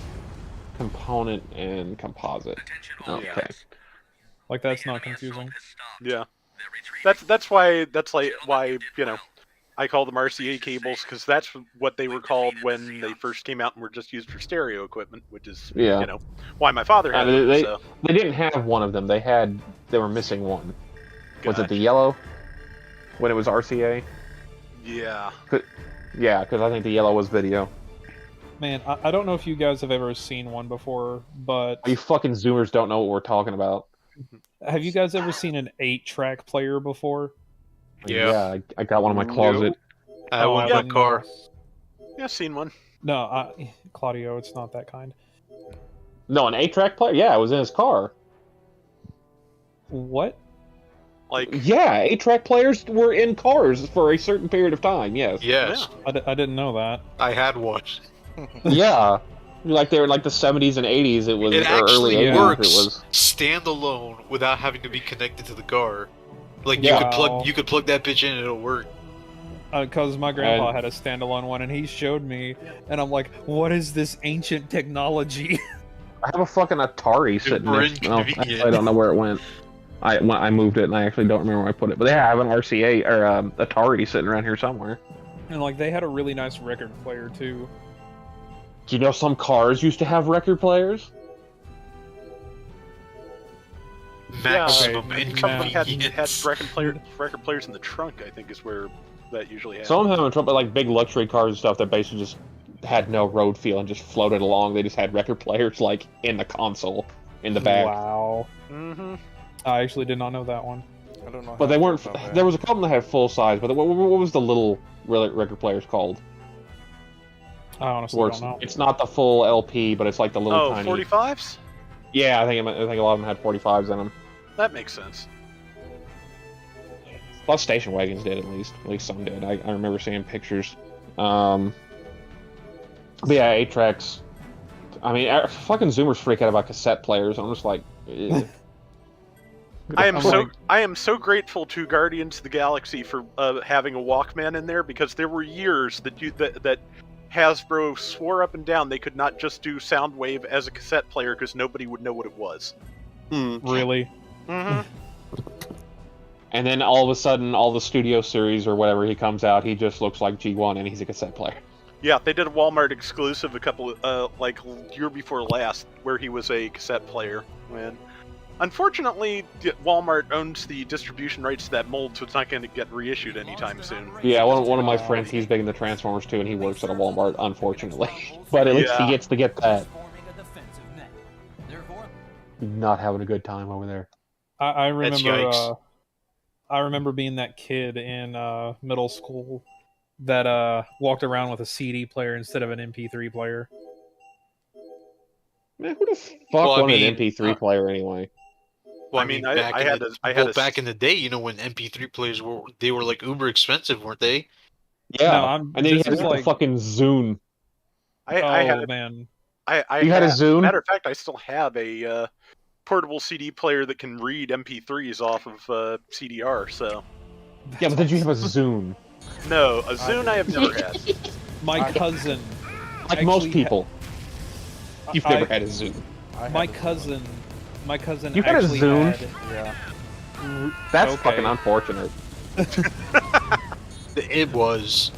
Component and composite. Okay. Yeah. Like that's not confusing. Yeah. That's why you know, I call them RCA cables because that's what they were called when they first came out and were just used for stereo equipment, which is you know why my father had them. They didn't have one of them. They were missing one. Was it the yellow when it was RCA? Yeah. Yeah, because I think the yellow was video. Man, I don't know if you guys have ever seen one before, but You fucking Zoomers don't know what we're talking about. have you guys ever seen an 8-track player before? Yeah, I got one in my closet. I have one in my car. Yeah, seen one. No, Claudio, it's not that kind. No, an 8-track player? Yeah, it was in his car. What? Like, yeah, 8-track players were in cars for a certain period of time, yes. Yes. I didn't know that. I had one. Yeah. Like they were like the 70s and 80s. It was It or early actually 80s. works It was. standalone without having to be connected to the car. Like Yeah. you could plug that bitch in and it'll work. Because my grandpa And- had a standalone one, and he showed me, and I'm like, "What is this ancient technology?" I have a fucking Atari sitting Super next. No, inconvenient. I don't know where it went. I moved it, and I actually don't remember where I put it. But yeah, I have an RCA or Atari sitting around here somewhere. And like, they had a really nice record player too. Do you know some cars used to have record players? Maximum Okay, Some of them had inconvenience. record players in the trunk, I think, is where that usually happens. Some of them have trouble, like big luxury cars and stuff that basically just had no road feel and just floated along. They just had record players like in the console, in the back. Wow. Mm-hmm. I actually did not know that one. I don't know. But how they I weren't. feel about that. There was a couple that had full size. But what was the little record players called? I honestly Where don't know. it's not the full LP, but it's like the little Oh, tiny. 45s? Yeah, I think a lot of them had 45s in them. That makes sense. A lot of station wagons did, at least. At least some did. I remember seeing pictures. But yeah, 8-tracks. I mean, fucking Zoomers freak out about cassette players. I'm just like, eh. I am so grateful to Guardians of the Galaxy for having a Walkman in there, because there were years that Hasbro swore up and down they could not just do Soundwave as a cassette player because nobody would know what it was. Really? Mm-hmm. And then all of a sudden, all the studio series or whatever he comes out, he just looks like G1 and he's a cassette player. Yeah, they did a Walmart exclusive a couple like year before last where he was a cassette player. When unfortunately Walmart owns the distribution rights to that mold, so it's not going to get reissued anytime soon. Yeah, one of my friends, he's big into Transformers too, and he works at a Walmart, unfortunately. But at least he gets to get that. Not having a good time over there. I That's remember. yikes. I remember being that kid in middle school that walked around with a CD player instead of an MP3 player. Man, who the fuck Well, I wanted mean, an MP3 player anyway? Well, I mean, I had back in the day, you know, when MP3 players were like uber expensive, weren't they? Yeah, No, and then he this had is the like- fucking Zune. I Oh had man, You had a Zune? Matter of fact, I still have a portable CD player that can read MP3s off of CDR. So Yeah, but did you have a Zune? no, a Zune I have never had. my cousin. Like most actually people. You've I- never had a Zune. I had My a- cousin. My cousin. You had a actually Zune? had- Yeah. That's Okay. fucking unfortunate. It was.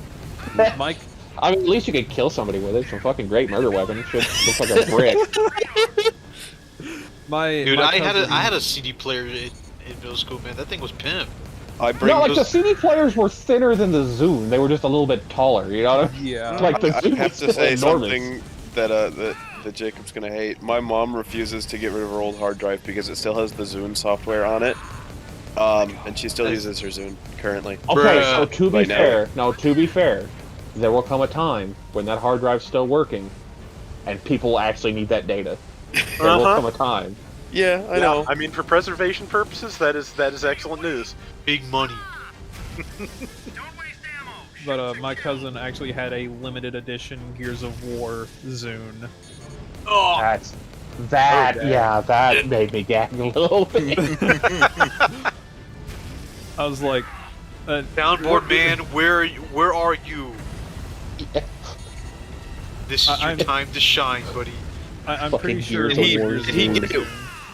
Mike. I mean, at least you could kill somebody with it. It's a fucking great murder weapon. It should look like a brick. Dude, my I cousin- had a CD player in middle school, man. That thing was pimp. I bring No, like the those. CD players were thinner than the Zune. They were just a little bit taller. You know what I mean? Yeah. Like the I Zune have was to still say enormous. something that Jacob's gonna hate. My mom refuses to get rid of her old hard drive because it still has the Zune software on it. And she still uses her Zune currently. Okay, Bruh. so to be Right now. fair, to be fair, there will come a time when that hard drive's still working, and people actually need that data. There will Uh-huh. come a time. Yeah, I know. I mean, for preservation purposes, that is excellent news. Big money. But my cousin actually had a limited edition Gears of War Zune. Oh, That damn. yeah, that made me gag a little bit. I was like, Downboard man, where are you? This is your I'm- time to shine, buddy. I'm Fucking pretty sure. Gears it of was War Gears Did he of get War it?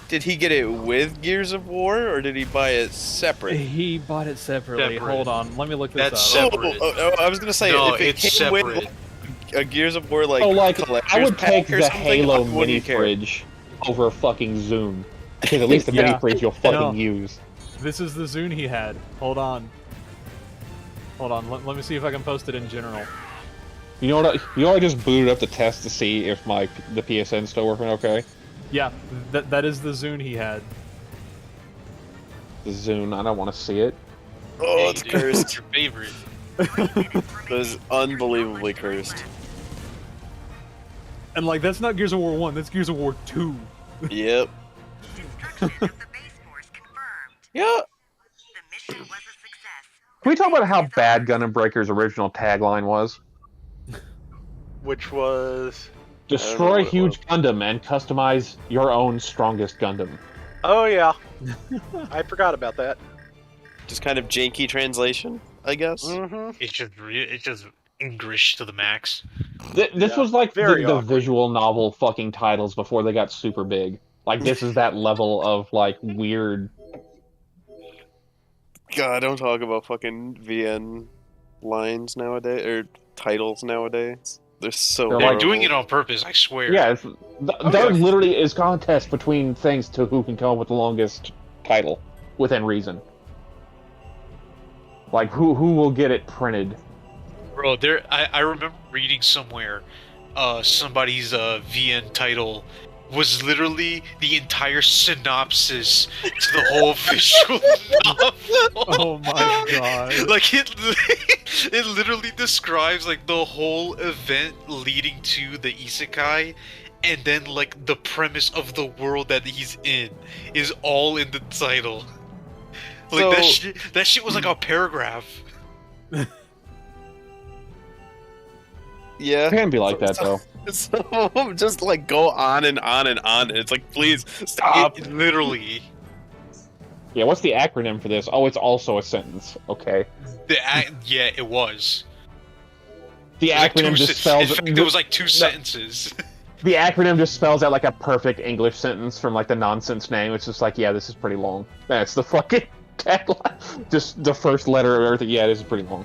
Did he get it with Gears of War, or did he buy it separate? He bought it separately. Separate. Hold on, let me look this That's up. separate. I was gonna say No, if it it's came separate. with a Gears of War like So like, I collector's would take pack or the something, Halo I wouldn't mini care. fridge over a fucking Zune, because at least the mini Yeah. fridge you'll fucking No. use. This is the Zune he had. Hold on. Let me see if I can post it in general. You know what? I just booted up the test to see if the PSN's still working okay. Yeah, that is the Zune he had. The Zune, I don't want to see it. Oh, it's Dude, cursed. It's your favorite. It is unbelievably cursed. And like, that's not Gears of War 1, that's Gears of War 2. Yep. Construction of the base force confirmed. Yeah. The mission was a success. Can we talk about how bad Gundam Breakers' original tagline was? which was Destroy what it huge Gundam and customize your own strongest Gundam. Oh yeah, I forgot about that. Just kind of janky translation, I guess. Mm-hmm. It's just English to the max. This was like very the awkward. visual novel fucking titles before they got super big. Like, this is that level of, like, weird... God, don't talk about fucking VN lines nowadays, or titles nowadays. They're so They're They're like- doing it on purpose, I swear. Yeah, there literally is contest between things to who can come up with the longest title, within reason. Like, who will get it printed. Bro, I remember reading somewhere, somebody's VN title was literally the entire synopsis to the whole visual novel. Oh my god. Like it literally describes like the whole event leading to the isekai, and then like the premise of the world that he's in is all in the title. Like that shit was like a paragraph. Yeah. It can be like that, though. So just like go on and on and on, and it's like, please stop. Literally. Yeah, what's the acronym for this? Oh, it's also a sentence. Okay. Yeah, it was. The It was like acronym two just spells... In fact, it was like two sentences. The acronym just spells out like a perfect English sentence from like the nonsense name. It's just like, yeah, this is pretty long. That's the fucking tagline. Just the first letter of everything. Yeah, this is pretty long.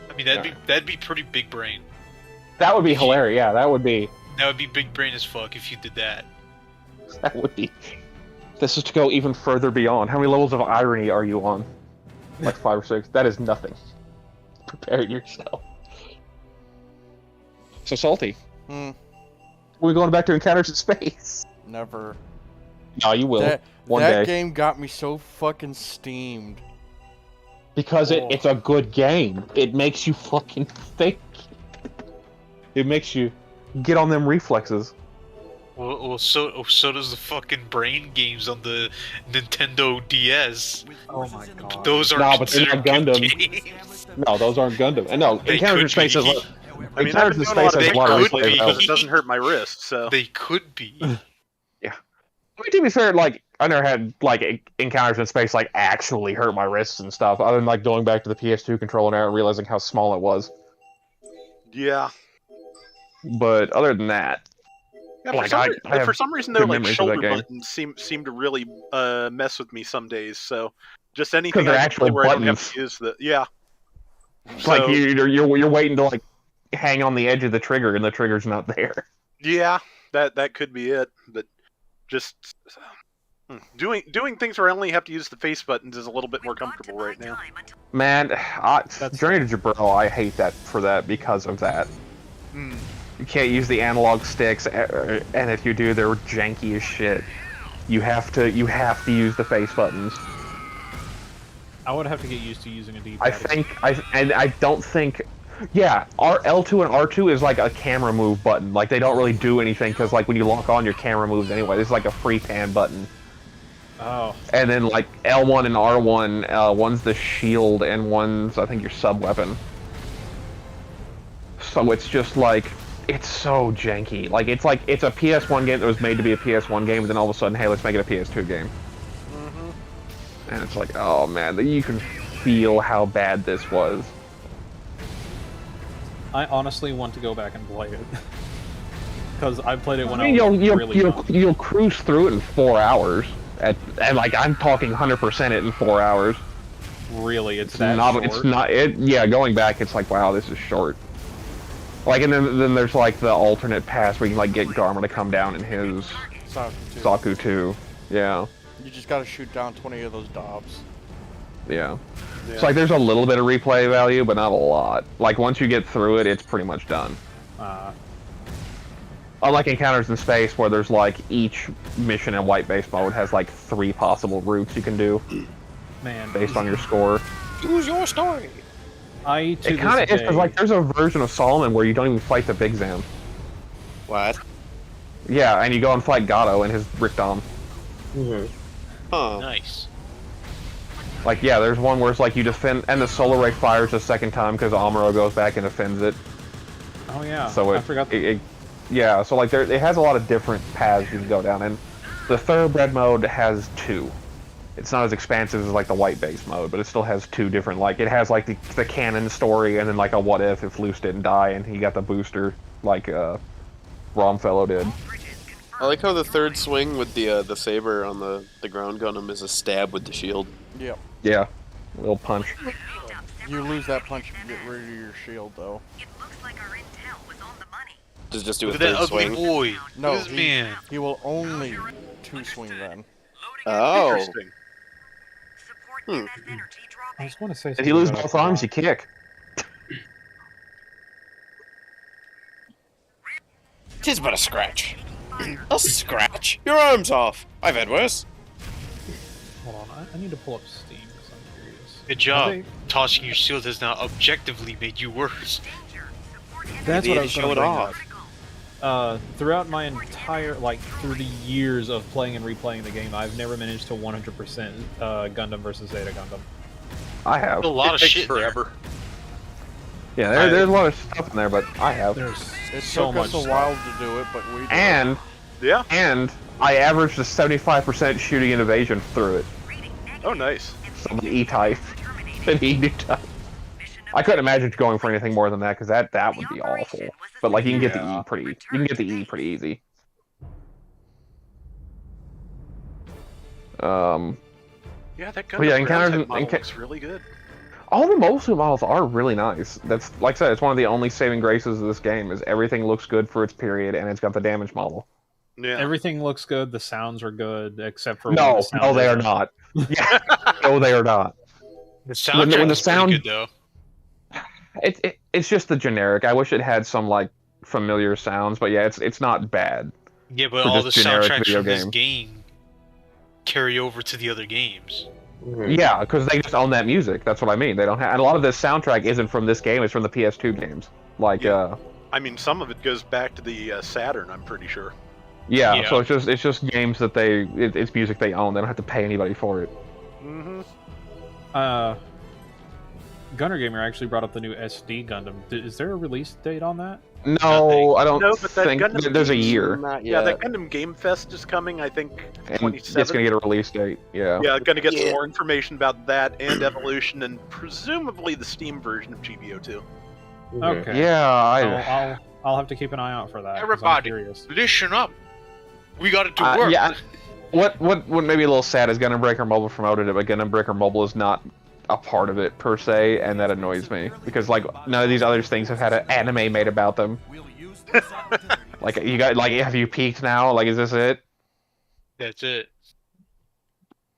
I mean, that'd be pretty big brain. That would be hilarious. Yeah, that would be... That would be big brain as fuck if you did that. That would be... This is to go even further beyond. How many levels of irony are you on? Like 5 or 6? That is nothing. Prepare yourself. So, Salty. We're going back to Encounters in Space. Never. No, you will. That One day. game got me so fucking steamed. Because it's a good game. It makes you fucking think. It makes you get on them reflexes. Well, so does the fucking brain games on the Nintendo DS. Oh my god. Those are No, but they're not considered good Gundam. games. No, those aren't Gundam. And no, They Encounters in could Space is... be. I mean, I've Encounters been in doing a Space lot of has a lot of could could replay be. value. because it doesn't hurt my wrist. So They could be. I mean, to be fair, like, I never had, like, Encounters in Space, like, actually hurt my wrists and stuff, other than, like, going back to the PS2 controller now and realizing how small it was. yeah. But other than that... Yeah, Like, for some reason, though, good like memories of that shoulder game. buttons seem to really mess with me some days. So just anything Because they're I can actual play where I don't have buttons. to use the It's So, like you're waiting to, like, hang on the edge of the trigger, and the trigger's not there. yeah, that could be it. But just doing things where I only have to use the face buttons is a little bit more comfortable right now. Man, Journey to Jaburo, I hate that for that because of that. You can't use the analog sticks, and if you do, they're janky as shit. You have to use the face buttons. I would have to get used to using a D-pad. I don't think. Yeah, L2 and R2 is like a camera move button. Like, they don't really do anything because, like, when you lock on, your camera moves anyway. This is like a free pan button. Oh. And then, like, L1 and R1, one's the shield and one's, I think, your sub-weapon. So it's just like, it's so janky. Like, it's a PS1 game that was made to be a PS1 game, and then all of a sudden, hey, let's make it a PS2 game. And it's like, oh man, you can feel how bad this was. I honestly want to go back and play it. Because I played it when I mean, was really young. you'll cruise through it in 4 hours. And like, I'm talking 100% it in 4 hours. Really, it's that short? It's not. Yeah, going back, it's like, wow, this is short. Like, and then there's like the alternate pass where you can like get Garma to come down in his Saku 2. Yeah. You just gotta shoot down 20 of those Dobbs. Yeah. It's like there's a little bit of replay value, but not a lot. Like, once you get through it, it's pretty much done. Unlike Encounters in Space, where there's like each mission in white base mode has like 3 possible routes you can do. Man. Based on your score. Choose your story. It kind of is, because like there's a version of Solomon where you don't even fight the Big Zam. What? Yeah, and you go and fight Gato and his Rickdom. Huh. Nice. Like, yeah, there's one where it's like you defend, and the solar ray fires a second time because Amuro goes back and defends it. Oh yeah. So I forgot. yeah. So like it has a lot of different paths you can go down, and the thoroughbred mode has 2. It's not as expansive as like the white base mode, but it still has 2 different. Like it has like the canon story, and then like a what if Luce didn't die and he got the booster, like Romfellow did. I like how the third swing with the saber on the ground Gundam is a stab with the shield. Yep. Yeah, a little punch. You lose that punch if you get rid of your shield, though. Does it just do a Look at that third ugly swing? boy. No, Look at this man. he will only 2 swing then. Oh. Interesting. I just want to say. If you lose both arms, you kick. Tis but a scratch. A scratch. Your arm's off. I've had worse. Hold on, I need to pull up Steam because I'm curious. Good job. Tossing your shield has now objectively made you worse. That's what I was show going it to bring off. up. Throughout my entire, like, through the years of playing and replaying the game, I've never managed to 100% Gundam versus Zeta Gundam. I have. A lot of takes shit in there. forever. Yeah, there's a lot of stuff in there, but I have. There's It so took much us a while to do it, but we did. And Yeah. I averaged a 75% shooting and evasion through it. Oh, nice. So the E-type and E-type. I couldn't imagine going for anything more than that because that would be awful. But like you can get the E pretty easy. Yeah, that But yeah, Gundam encounters model looks really good. all the Mosu models are really nice. That's like I said, it's one of the only saving graces of this game is everything looks good for its period and it's got the damage model. Yeah. Everything looks good. The sounds are good, except for when No, the sound no, they are isn't. not. Yeah, no, they are not. The soundtrack when the is sound- pretty good, though. It's just the generic. I wish it had some like familiar sounds, but yeah, it's not bad. Yeah, but for all the just generic soundtracks video from this game. game carry over to the other games. Yeah, because they just own that music. That's what I mean. They don't have, and a lot of this soundtrack isn't from this game. It's from the PS2 games. Like, Yeah. I mean, some of it goes back to the Saturn, I'm pretty sure. yeah. So it's just games that it's music they own. They don't have to pay anybody for it. Mm-hmm. Gunner Gamer actually brought up the new SD Gundam. Is there a release date on that? No, I don't No, but that think Gundam there's a year. Not Yeah, yet. that Gundam Game Fest is coming, I think, And 27th. it's gonna get a release date. Yeah. Yeah, gonna get some Yeah. more information about that and Evolution and presumably the Steam version of GBO2. Okay. Yeah. I'll have to keep an eye out for that. 'cause I'm Everybody, curious. listen up. We got it to work. Yeah. What may be a little sad is Gundam Breaker Mobile promoted it, but Gundam Breaker Mobile is not a part of it per se, and that annoys me because like none of these other things have had an anime made about them. Like you got have you peaked now? Like is this it? That's it.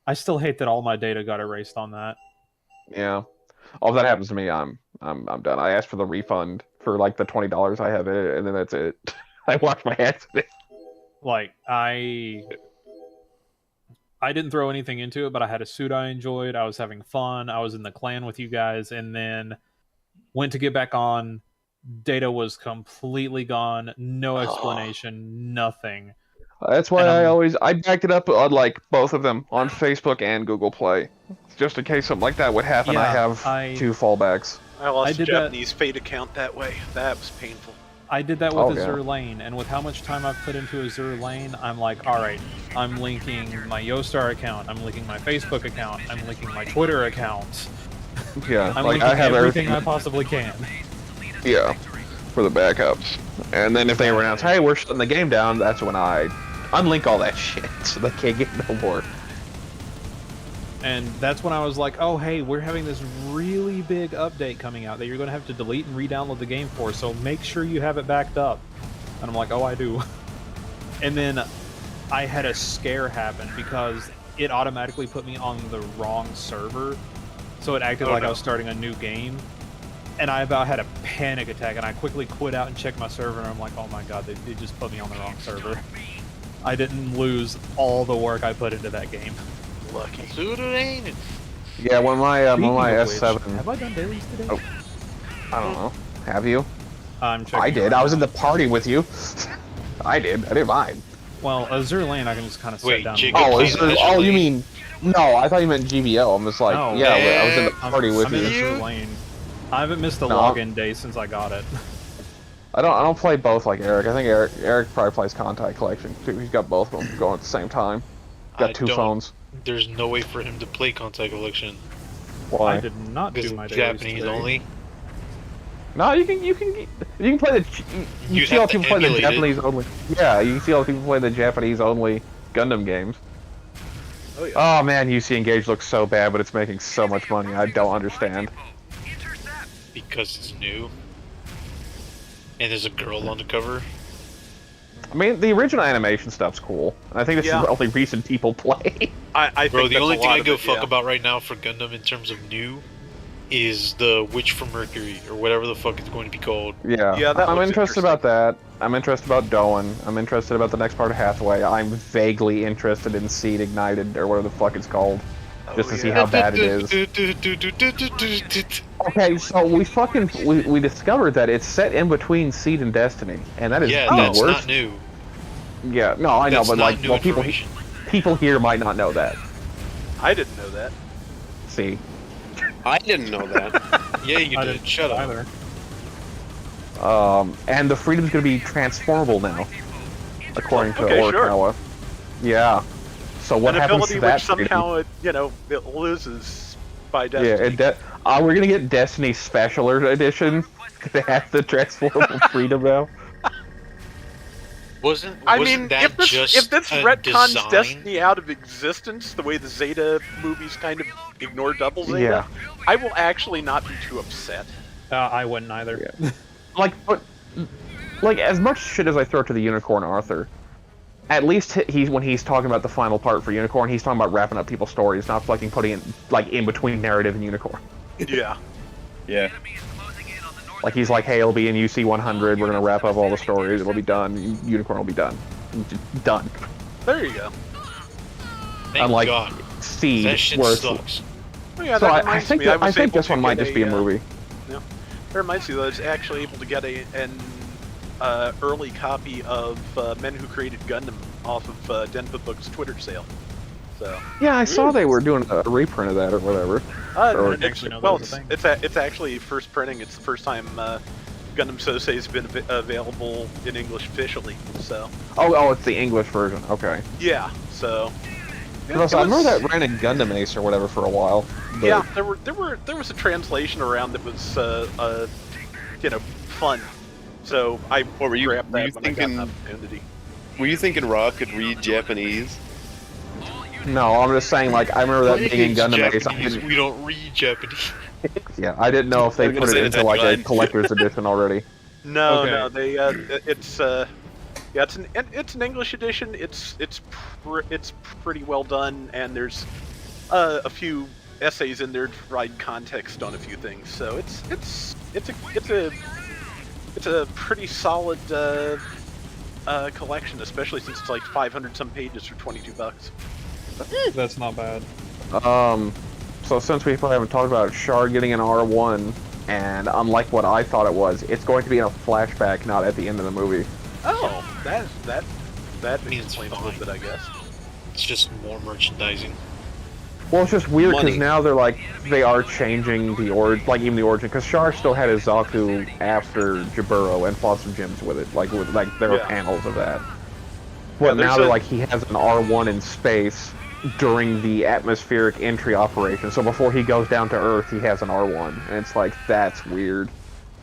I still hate that all my data got erased on that. Yeah. Oh, if that happens to me, I'm done. I asked for the refund for like the $20 I have in it, and then that's it. I wash my hands of it. Like I didn't throw anything into it, but I had a suit I enjoyed. I was having fun. I was in the clan with you guys, and then went to get back on. Data was completely gone. No explanation. Nothing. That's why And I backed it up on like both of them on Facebook and Google Play, just in case something like that would happen. Yeah, I have 2 fallbacks. I lost I a did that- Japanese Fate account that way. That was painful. I did that with Oh, Azure yeah. Lane, and with how much time I've put into Azure Lane, I'm like, alright, I'm linking my Yostar account, I'm linking my Facebook account, I'm linking my Twitter account. Yeah, I'm like linking I have everything everything. I possibly can. Yeah, for the backups. And then if they announce, hey, we're shutting the game down, that's when I unlink all that shit, so they can't get no more. And that's when I was like, oh hey, we're having this really big update coming out that you're going to have to delete and re-download the game for, so make sure you have it backed up. And I'm like, oh, I do. And then I had a scare happen because it automatically put me on the wrong server, so it acted like I was starting a new game. And I about had a panic attack, and I quickly quit out and checked my server, and I'm like, oh my god, they just put me on the wrong server. I didn't lose all the work I put into that game. Lucky. Suit it, ain't it? Yeah, when my Speaking of which, S7. have I done dailies today? Oh. I don't know. Have you? I'm checking I it did. right I was now. in the party with you. I didn't mind. Well, Azure Lane, I can just kind of sit Wait, down. Jacob and- Oh, plays Azure you Lane? mean? No, I thought you meant GBO. I'm just like, No, yeah, I was in the I'm party with in you. Azure Lane. I haven't missed a No. login day since I got it. I don't play both like Eric. I think Eric probably plays Contact Collection too. He's got both of them going at the same time. Got two phones. There's no way for him to play Contact Collection. Why? I did not do my dailies Japanese today. only. No, you can play the. You see how people play the Japanese only. Yeah, you can see how people play the Japanese only Gundam games. Oh, yeah. Oh man, UC Engage looks so bad, but it's making so much money. I don't understand. Because it's new. And there's a girl on the cover. I mean, the original animation stuff's cool. And I think this is the only reason people play. I Bro, think the only that's thing a I lot give a of it, fuck yeah. about right now for Gundam in terms of new is the Witch from Mercury, or whatever the fuck it's going to be called. Yeah, Yeah, that I'm looks interested about that. I'm interested about Doan. I'm interested about the next part of Hathaway. I'm vaguely interested in Seed Ignited, or whatever the fuck it's called. Just to see how bad it is. Okay, so we discovered that it's set in between Seed and Destiny, and that is Yeah, the that's worst. not new. Yeah, no, I know, That's but not like, new well, information. people here might not know that. I didn't know that. See, I didn't know that. Yeah, you I did. didn't Shut up. either. and the Freedom's going to be transformable now, according to Okay, sure. Orikawa. Yeah. So what An happens ability to that? which somehow it loses by destiny. Yeah, we're gonna get Destiny Special Edition. They have the transformable Freedom now. Wasn't I mean, that if this just a retcons design? Destiny out of existence, the way the Zeta movies kind of ignore Double Zeta, Yeah. I will actually not be too upset. I wouldn't either. But as much shit as I throw to the Unicorn Arthur, at least when he's talking about the final part for Unicorn, he's talking about wrapping up people's stories, not fucking putting it in between narrative and Unicorn. Yeah. Yeah. Like he's like, hey, it'll be in UC 100. We're gonna wrap up all the stories. It'll be done. Unicorn will be done. Done. There you go. Thank Unlike God. Seed, That shit where it's- sucks. Oh, yeah, So that I reminds think me, I I was think able this to one might get just be a movie. Yeah. That reminds me that I was actually able to get an early copy of Men Who Created Gundam off of Denpa Books' Twitter sale. So. Yeah, I saw they were doing a reprint of that or whatever. Or- actually know that well, was a thing. it's actually first printing. It's the first time Gundam Sosei has been available in English officially. So. Oh, it's the English version. Okay. Yeah. So. Because I remember that ran in Gundam Ace or whatever for a while. But Yeah, there was a translation around that was fun. So I were you grabbed that when I got thinking- an opportunity. Were you thinking Rob could read Japanese? No, I'm just saying, like, I remember that being in Gundam Ace. I Japanese, didn't, we don't read Japanese. yeah, I didn't know if they I was put gonna it say into that like a line. collector's edition already. No, Okay. no, they it's an English edition. It's pretty well done, and there's a few essays in there to provide context on a few things. So it's a pretty solid collection, especially since it's like 500 some pages for $22. That's not bad. So since we haven't talked about Shard getting an R1, and unlike what I thought it was, it's going to be in a flashback, not at the end of the movie. Oh, that means explains a fine. little bit, I guess. It's just more merchandising. Well, it's just weird because Money. now they are changing the even the origin, because Shar still had his Zaku after Jaburo and fought some gyms with it, there were Yeah. panels of that. But there's now they're a- like, he has an R1 in space during the atmospheric entry operation, so before he goes down to Earth, he has an R1, and it's like, that's weird.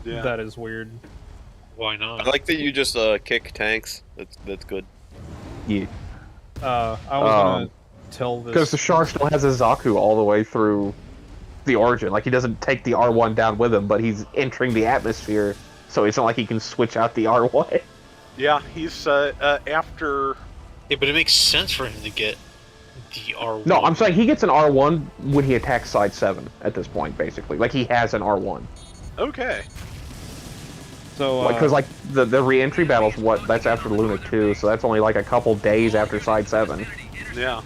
Yeah. That is weird. Why I not? like that you just kick tanks. That's good. Yeah. I was gonna tell this. Because the Shar still has a Zaku all the way through the origin. Like, he doesn't take the R1 down with him, but he's entering the atmosphere, so it's not like he can switch out the R1. Yeah, he's after. Yeah, but it makes sense for him to get the R1. No, I'm saying he gets an R1 when he attacks Side 7 at this point, basically. Like, he has an R1. Okay. So, Because, the re-entry battle's that's after Luna 2, so that's only, like, a couple days after Side 7. Yeah.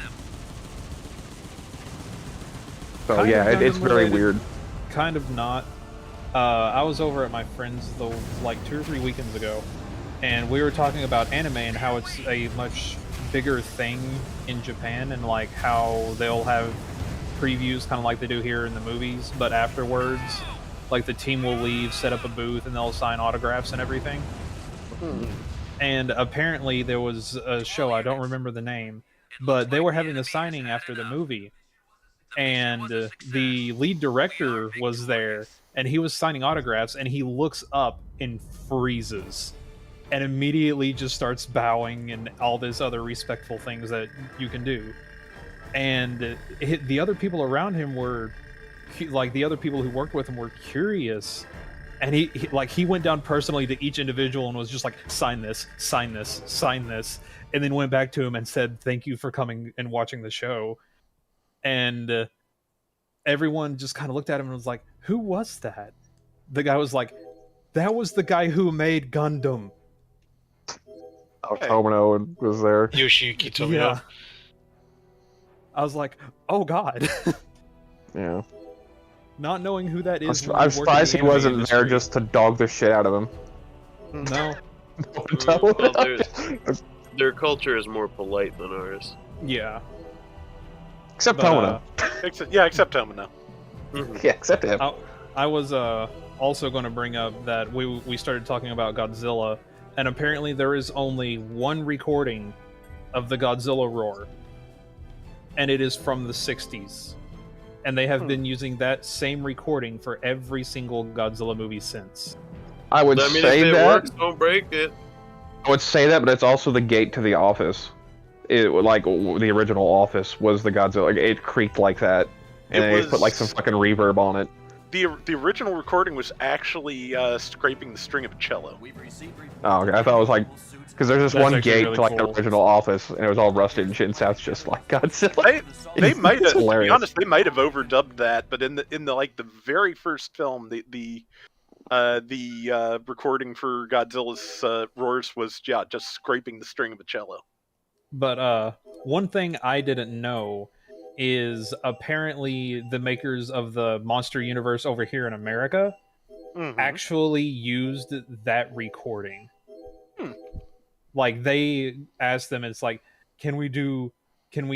So, Kind yeah, of it's very Gundam-related. weird. kind of not. I was over at my friend's like 2 or 3 weekends ago, and we were talking about anime and how it's a much bigger thing in Japan, and like how they'll have previews kind of like they do here in the movies, but afterwards Like the team will leave, set up a booth, and they'll sign autographs and everything. And apparently there was a show, I don't remember the name, but they were having a signing after the movie. And the lead director was there, and he was signing autographs, and he looks up and freezes. And immediately just starts bowing and all this other respectful things that you can do. And the other people around him were, like, the other people who worked with him were curious. And he went down personally to each individual and was just like, sign this, sign this, sign this. And then went back to him and said, thank you for coming and watching the show. And everyone just kind of looked at him and was like, who was that? The guy was like, that was the guy who made Gundam. Tomino was there. Yoshiyuki Tomino. Yeah. I was like, oh god. Yeah. Not knowing who that is. I'm surprised he wasn't there just to dog the shit out of him. No. Well, their culture is more polite than ours. Yeah. Except Tomino. Except Tomino. Yeah, except him. I was also going to bring up that we started talking about Godzilla, and apparently there is only one recording of the Godzilla roar, and it is from the 60s. And they have been using that same recording for every single Godzilla movie since. I would say if it that. works, don't break it. I would say that, but it's also the gate to the office. Like the original Office was the Godzilla. Like, it creaked like that, and they put like some fucking reverb on it. The original recording was actually scraping the string of a cello. Oh, okay. I thought it was like, because there's this That's one actually gate really to like cool. the original Office, and it was all rusted and shit, and sounds just like Godzilla. They might have, to be hilarious. honest, they might have overdubbed that, but in the like the very first film, the recording for Godzilla's roars was just scraping the string of a cello. But one thing I didn't know is apparently the makers of the Monster Universe over here in America actually used that recording. Like, they asked them, it's like, can we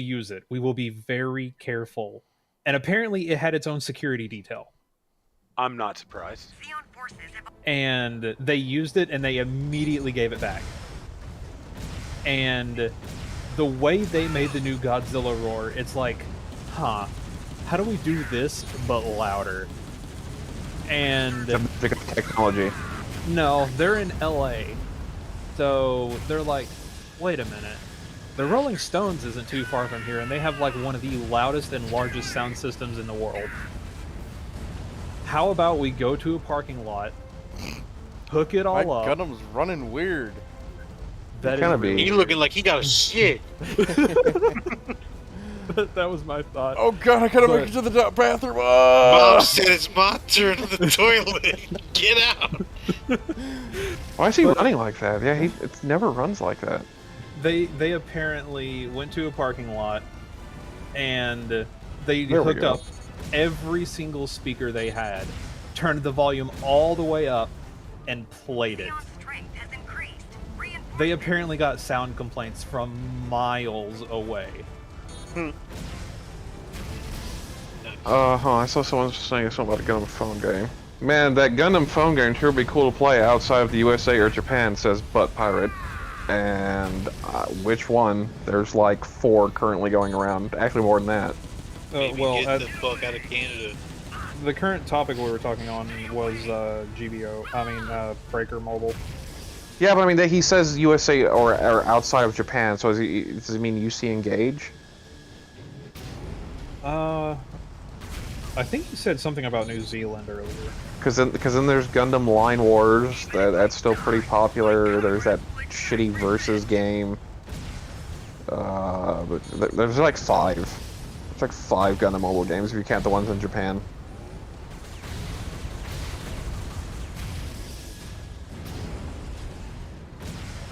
use it? We will be very careful. And apparently it had its own security detail. I'm not surprised. And they used it, and they immediately gave it back. And the way they made the new Godzilla roar, it's like, how do we do this but louder? And technology. no, they're in LA, so they're like, wait a minute, the Rolling Stones isn't too far from here, and they have like one of the loudest and largest sound systems in the world. How about we go to a parking lot, hook it all up? Gundam's running weird. That Kinda is really He looking like he got a shit. that was my thought. Oh god, I gotta make it to the bathroom. Mom said it's my turn to the toilet. Get out. Why is he running like that? Yeah, it never runs like that. They apparently went to a parking lot, and they There we hooked go. up every single speaker they had, turned the volume all the way up, and played it. They apparently got sound complaints from miles away. I saw someone saying something about a Gundam phone game. Man, that Gundam phone game sure would be cool to play outside of the USA or Japan, says Butt Pirate. And which one? There's like 4 currently going around. Actually, more than that. Maybe get the fuck out of Canada. The current topic we were talking on was Breaker Mobile. Yeah, but I mean, he says USA or outside of Japan, so does he mean UC Engage? I think he said something about New Zealand earlier. Because then there's Gundam Line Wars, that's still pretty popular. There's that shitty Versus game. But there's like 5. There's like 5 Gundam mobile games if you count the ones in Japan.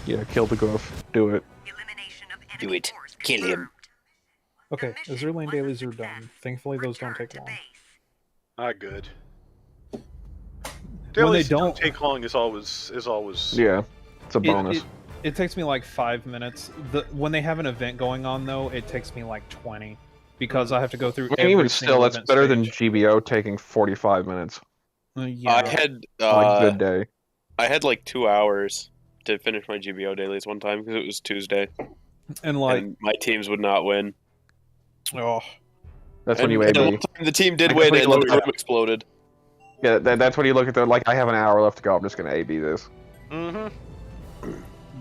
Yeah, kill the goof. Do it. Do it. Kill him. Okay, Azure Lane dailies are done. Thankfully, those don't take long. Good. When Dailies they don't take long is always. Yeah, it's a bonus. It takes me like 5 minutes. When they have an event going on, though, it takes me like 20 because I have to go through. I mean, even every still, single that's event better than stage. GBO taking 45 minutes. Yeah. I had good day. I had like 2 hours to finish my GBO dailies one time because it was Tuesday, and like my teams would not win. Oh, That's when you And AB. one time the team did That's win, when and you the look- room exploded. Yeah, that's when you look at the like. I have an hour left to go. I'm just gonna AB this.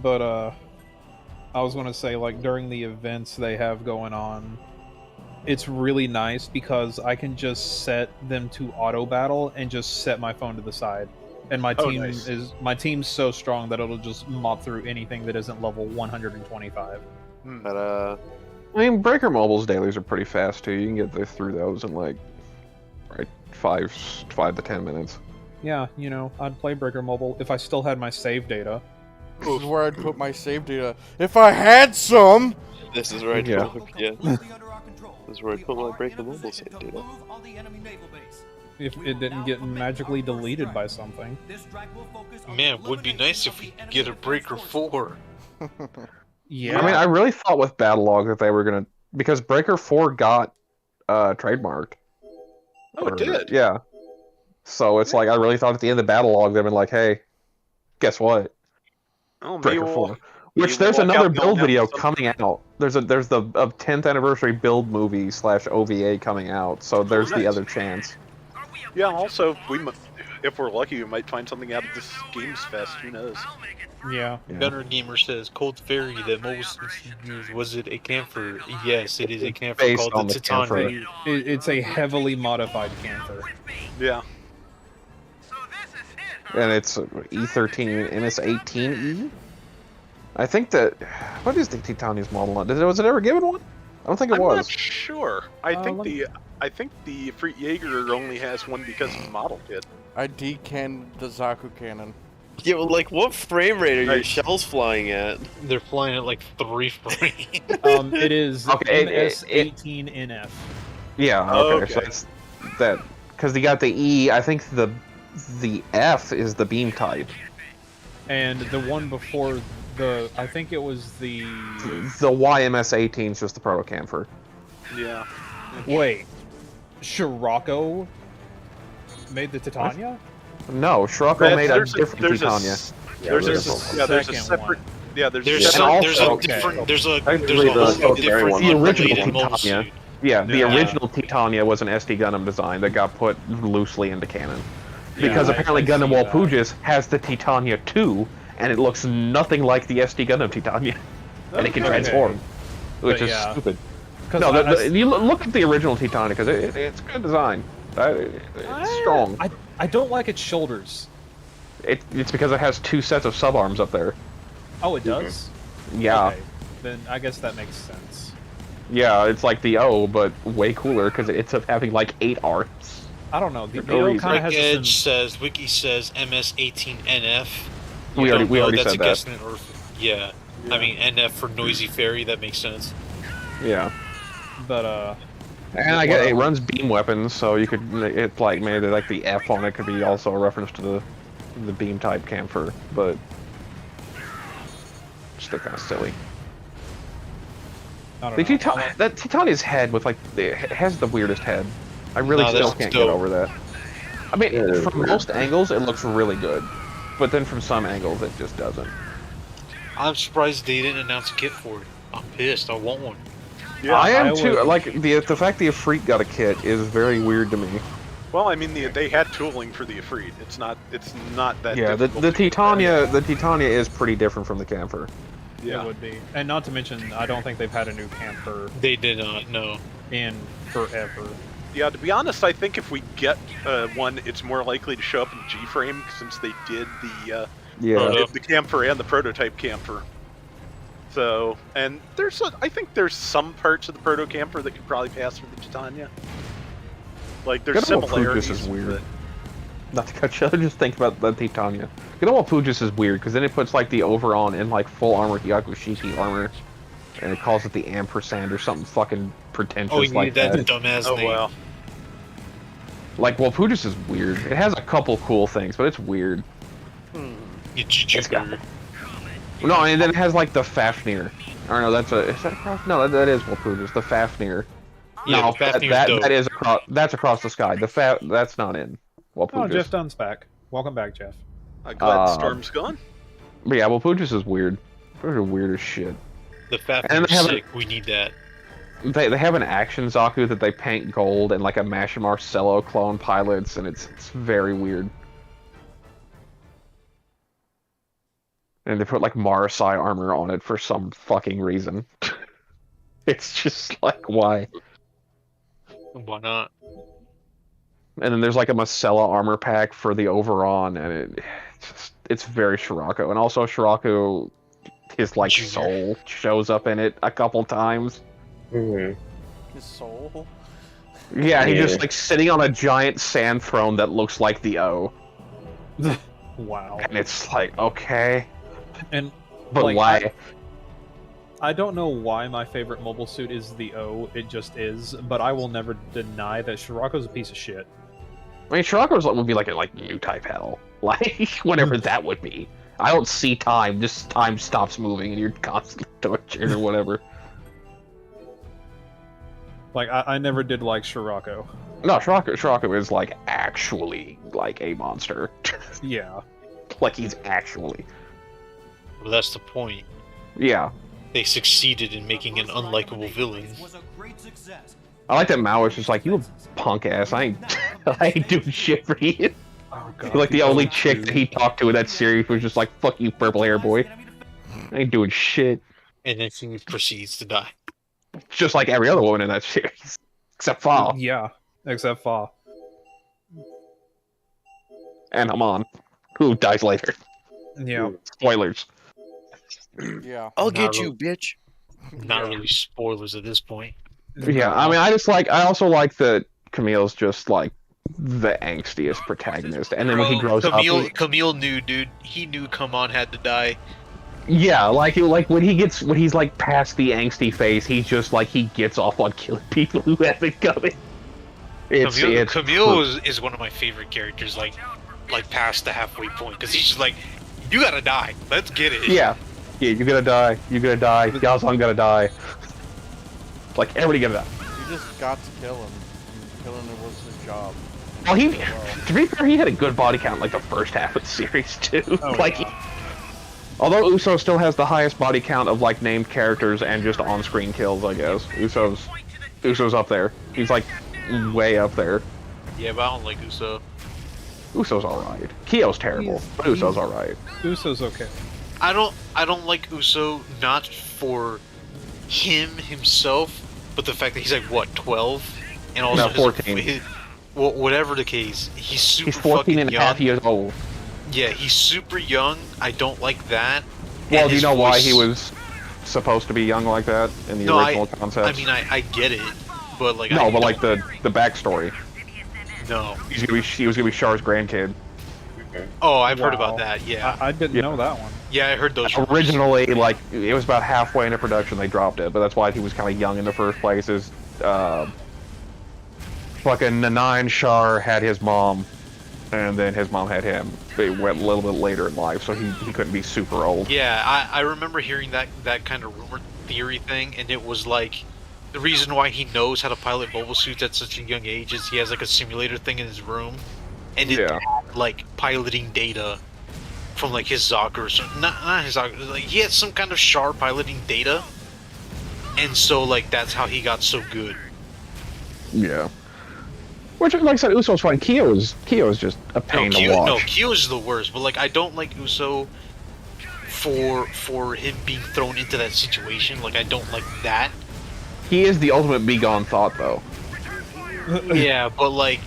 but I was gonna say like during the events they have going on, it's really nice because I can just set them to auto battle and just set my phone to the side, and my team nice. my team's so strong that it'll just mop through anything that isn't level 125. But I mean, Breaker Mobile's dailies are pretty fast too. You can get through those in like, right, 5 to 10 minutes. Yeah, you know, I'd play Breaker Mobile if I still had my save data. This is where I'd put my save data if I had some. this is where I Yeah. This is where I put my Breaker Mobile save data. If it didn't get magically deleted by something. Man, would be nice if we could get a Breaker 4. Yeah. I mean, I really thought with Battlelog that they were gonna, because Breaker 4 got trademarked. Oh, it did? Yeah. So it's like I really thought at the end of Battlelog they'd been like, hey, guess what? Oh, Breaker maybe 4. we'll Which there's walk another out build now video with something. coming out. There's the 10th anniversary build movie / OVA coming out. So there's the nice. other chance. Yeah, also, if we're lucky, we might find something out of this Games Fest. Who knows? Yeah. Gunner Gamer says, Cold Fairy, that most used, was it a camphor? Yes, it is a camphor Based called on the the Titania. It's a heavily modified Canther. Yeah. And it's E13 and it's 18E. I think that. What is the Titania's model on? Was it ever given one? I don't think it I'm was. not sure. I think let me- the Freet Jaeger only has one because of the model kit. I decanned the Zaku cannon. Yeah, well, like, what frame rate are your Nice. shells flying at? They're flying at like 3 frames. It is Okay, MS18NF. Yeah. Oh, Okay. So okay. it's that because you got the E. I think the F is the beam type. And the one before I think it was the... The YMS18 is just the proto camphor. Yeah. Wait. Scirocco made the Titania? No, Scirocco made a different Titania. There's a Second separate. one. Yeah, there's There's a separate. there's a Okay. different there's a Technically, the whole Cold Fairy different one. The original unrelated mobile Titania. suit. Yeah, the Yeah. original Titania was an SD Gundam design that got put loosely into canon. Because Yeah, apparently I Gundam see that. Walpurgis has the Titania 2, and it looks nothing like the SD Gundam Titania. And it can Okay. transform. Which But is yeah. stupid. 'Cause No, I- you look at the original Titania, because it's good design. It's strong. I don't like its shoulders. It's because it has 2 sets of subarms up there. Oh, it does? Yeah. Okay. Then I guess that makes sense. Yeah, it's like the O, but way cooler, because it ends up having like 8 arms. I don't know. The For no O reason. kind of has Edge this says, Wiki says MS18NF. We already that's said a that. guesstimate, or yeah. I mean NF for Noisy Fairy. That makes sense. Yeah. but And I get it runs beam weapons, so you could it's like maybe like the F on it could be also a reference to the beam type camphor, but still kind of silly. I don't know. That Titania's head with like it has the weirdest head. I really No, still that's can't dope. get over that. I mean, Yeah, from most angles it looks really good, but then from some angles it just doesn't. I'm surprised they didn't announce a kit for it. I'm pissed. I want one. Yeah, I am I too. would- Like the fact the Ifrit got a kit is very weird to me. Well, I mean, they had tooling for the Ifrit. It's not that. Yeah, difficult the to get Titania is pretty different from the camphor. that. Yeah. It would be. And not to mention, I don't think they've had a new camper They did not. No. in forever. Yeah, to be honest, I think if we get one, it's more likely to show up in G-frame since they did the Yeah. the camphor and the prototype camphor. So, and I think there's some parts of the proto camphor that could probably pass for the Titania. Like there's Gundam similarities. Walpurgis is weird. but- Not to cut you, just think about the Titania. Gundam Walpurgis is weird because then it puts like the overon in like full armor Hyakushiki armor, and it calls it the ampersand or something fucking pretentious Oh, you like need that that. dumbass Oh name. well. Like Walpurgis is weird. It has a couple cool things, but it's weird. You It's got- Jujutsu. No, and then it has like the Fafnir. Or no, is that across? No, that is Walpurgis. The Fafnir. Yeah, No, the Fafnir's that dope. is across. That's across the sky. That's not in Wapujis. Jeff Dunn's back. Welcome back, Jeff. Glad Storm's gone. But yeah, Wapujis is weird. They're weird as shit. The fact And that they you're have sick, we need that. They have an action Zaku that they paint gold and like a Masha Marcello clone pilots, and it's very weird. And they put like Marasai armor on it for some fucking reason. It's just like, why? Why not? And then there's like a Marcella armor pack for the Overon, and it's very Shirako. And also Shirako, his like soul shows up in it a couple times. Mm-hmm. His soul? Yeah, he's just like sitting on a giant sand throne that looks like the O. Wow. And it's like, okay. And but like, why? I don't know why my favorite mobile suit is the O, it just is, but I will never deny that Shirako's a piece of shit. I mean, Shirako's would be like new type hell. Like, whatever that would be. I don't see time, just time stops moving and you're constantly tortured or whatever. Like, I never did like Shirako. No, Shirako is like actually like a monster. Yeah. Like he's actually. Well, that's the point. Yeah. They succeeded in making an unlikable villain. I like that Mao is just like, you a punk ass, I ain't doing shit for you. Oh, God, like the only chick that he talked to in that series was just like, fuck you, purple hair boy. I ain't doing shit. And then she proceeds to die. Just like every other woman in that series. Except Fa. Yeah, except Fa. And Haman, who dies later. Yeah. Spoilers. Yeah. I'll get you, bitch. Not really spoilers at this point. Yeah, I mean, I also like that Camille's just like the angstiest protagonist, and then when he grows up, Camille knew, dude. He knew Come On had to die. Yeah, like when he's like past the angsty phase, he's just like he gets off on killing people who haven't coming. Camille is one of my favorite characters, like past the halfway point, because he's just like, you gotta die. Let's get it. Yeah, you gotta die. You gotta die. Yazan gotta die. Like everybody gotta die. You just got to kill him. Killing him was his job. Well, to be fair, he had a good body count like the first half of the series too. Oh, like. yeah. Although Uso still has the highest body count of like named characters and just on-screen kills, I guess. Uso's up there. He's like way up there. Yeah, but I don't like Uso. Uso's alright. Kyo's terrible, but Uso's alright. Uso's okay. I don't like Uso, not for himself, but the fact that he's like what, 12, and also 14. Whatever the case, he's 14 and a half young. years old. Yeah, he's super young. I don't like that. Well, do you know why he was supposed to be young like that in the original concept? I mean, I get it, but like like the backstory. No, he was gonna be Char's grandkid. Oh, I've heard about that. Yeah, I didn't know that one. Yeah, I heard those. Originally, like it was about halfway into production, they dropped it, but that's why he was kind of young in the first place. Is fucking Nanayan Char had his mom, and then his mom had him. They went a little bit later in life, so he couldn't be super old. Yeah, I remember hearing that kind of rumor theory thing, and it was like the reason why he knows how to pilot mobile suits at such a young age is he has like a simulator thing in his room, and it had, like piloting data from like his Zaku or something. Not his Zaku, like he had some kind of Char piloting data, and so like that's how he got so good. Yeah. Which, like I said, Uso's fine. Kyo is just a pain to watch. No, Kyo is the worst. But like, I don't like Uso for him being thrown into that situation. Like, I don't like that. He is the ultimate be gone thought, though. Yeah, but like,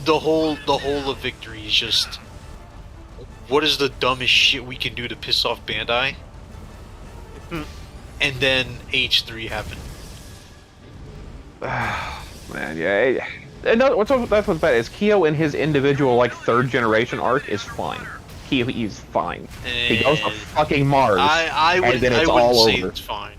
the whole of Victory is just, what is the dumbest shit we can do to piss off Bandai? And then H3 happened. Man, yeah. And that's what's bad is Kyo in his individual like third generation arc is fine. He's fine. He goes to fucking Mars, and then it's all over. It's fine.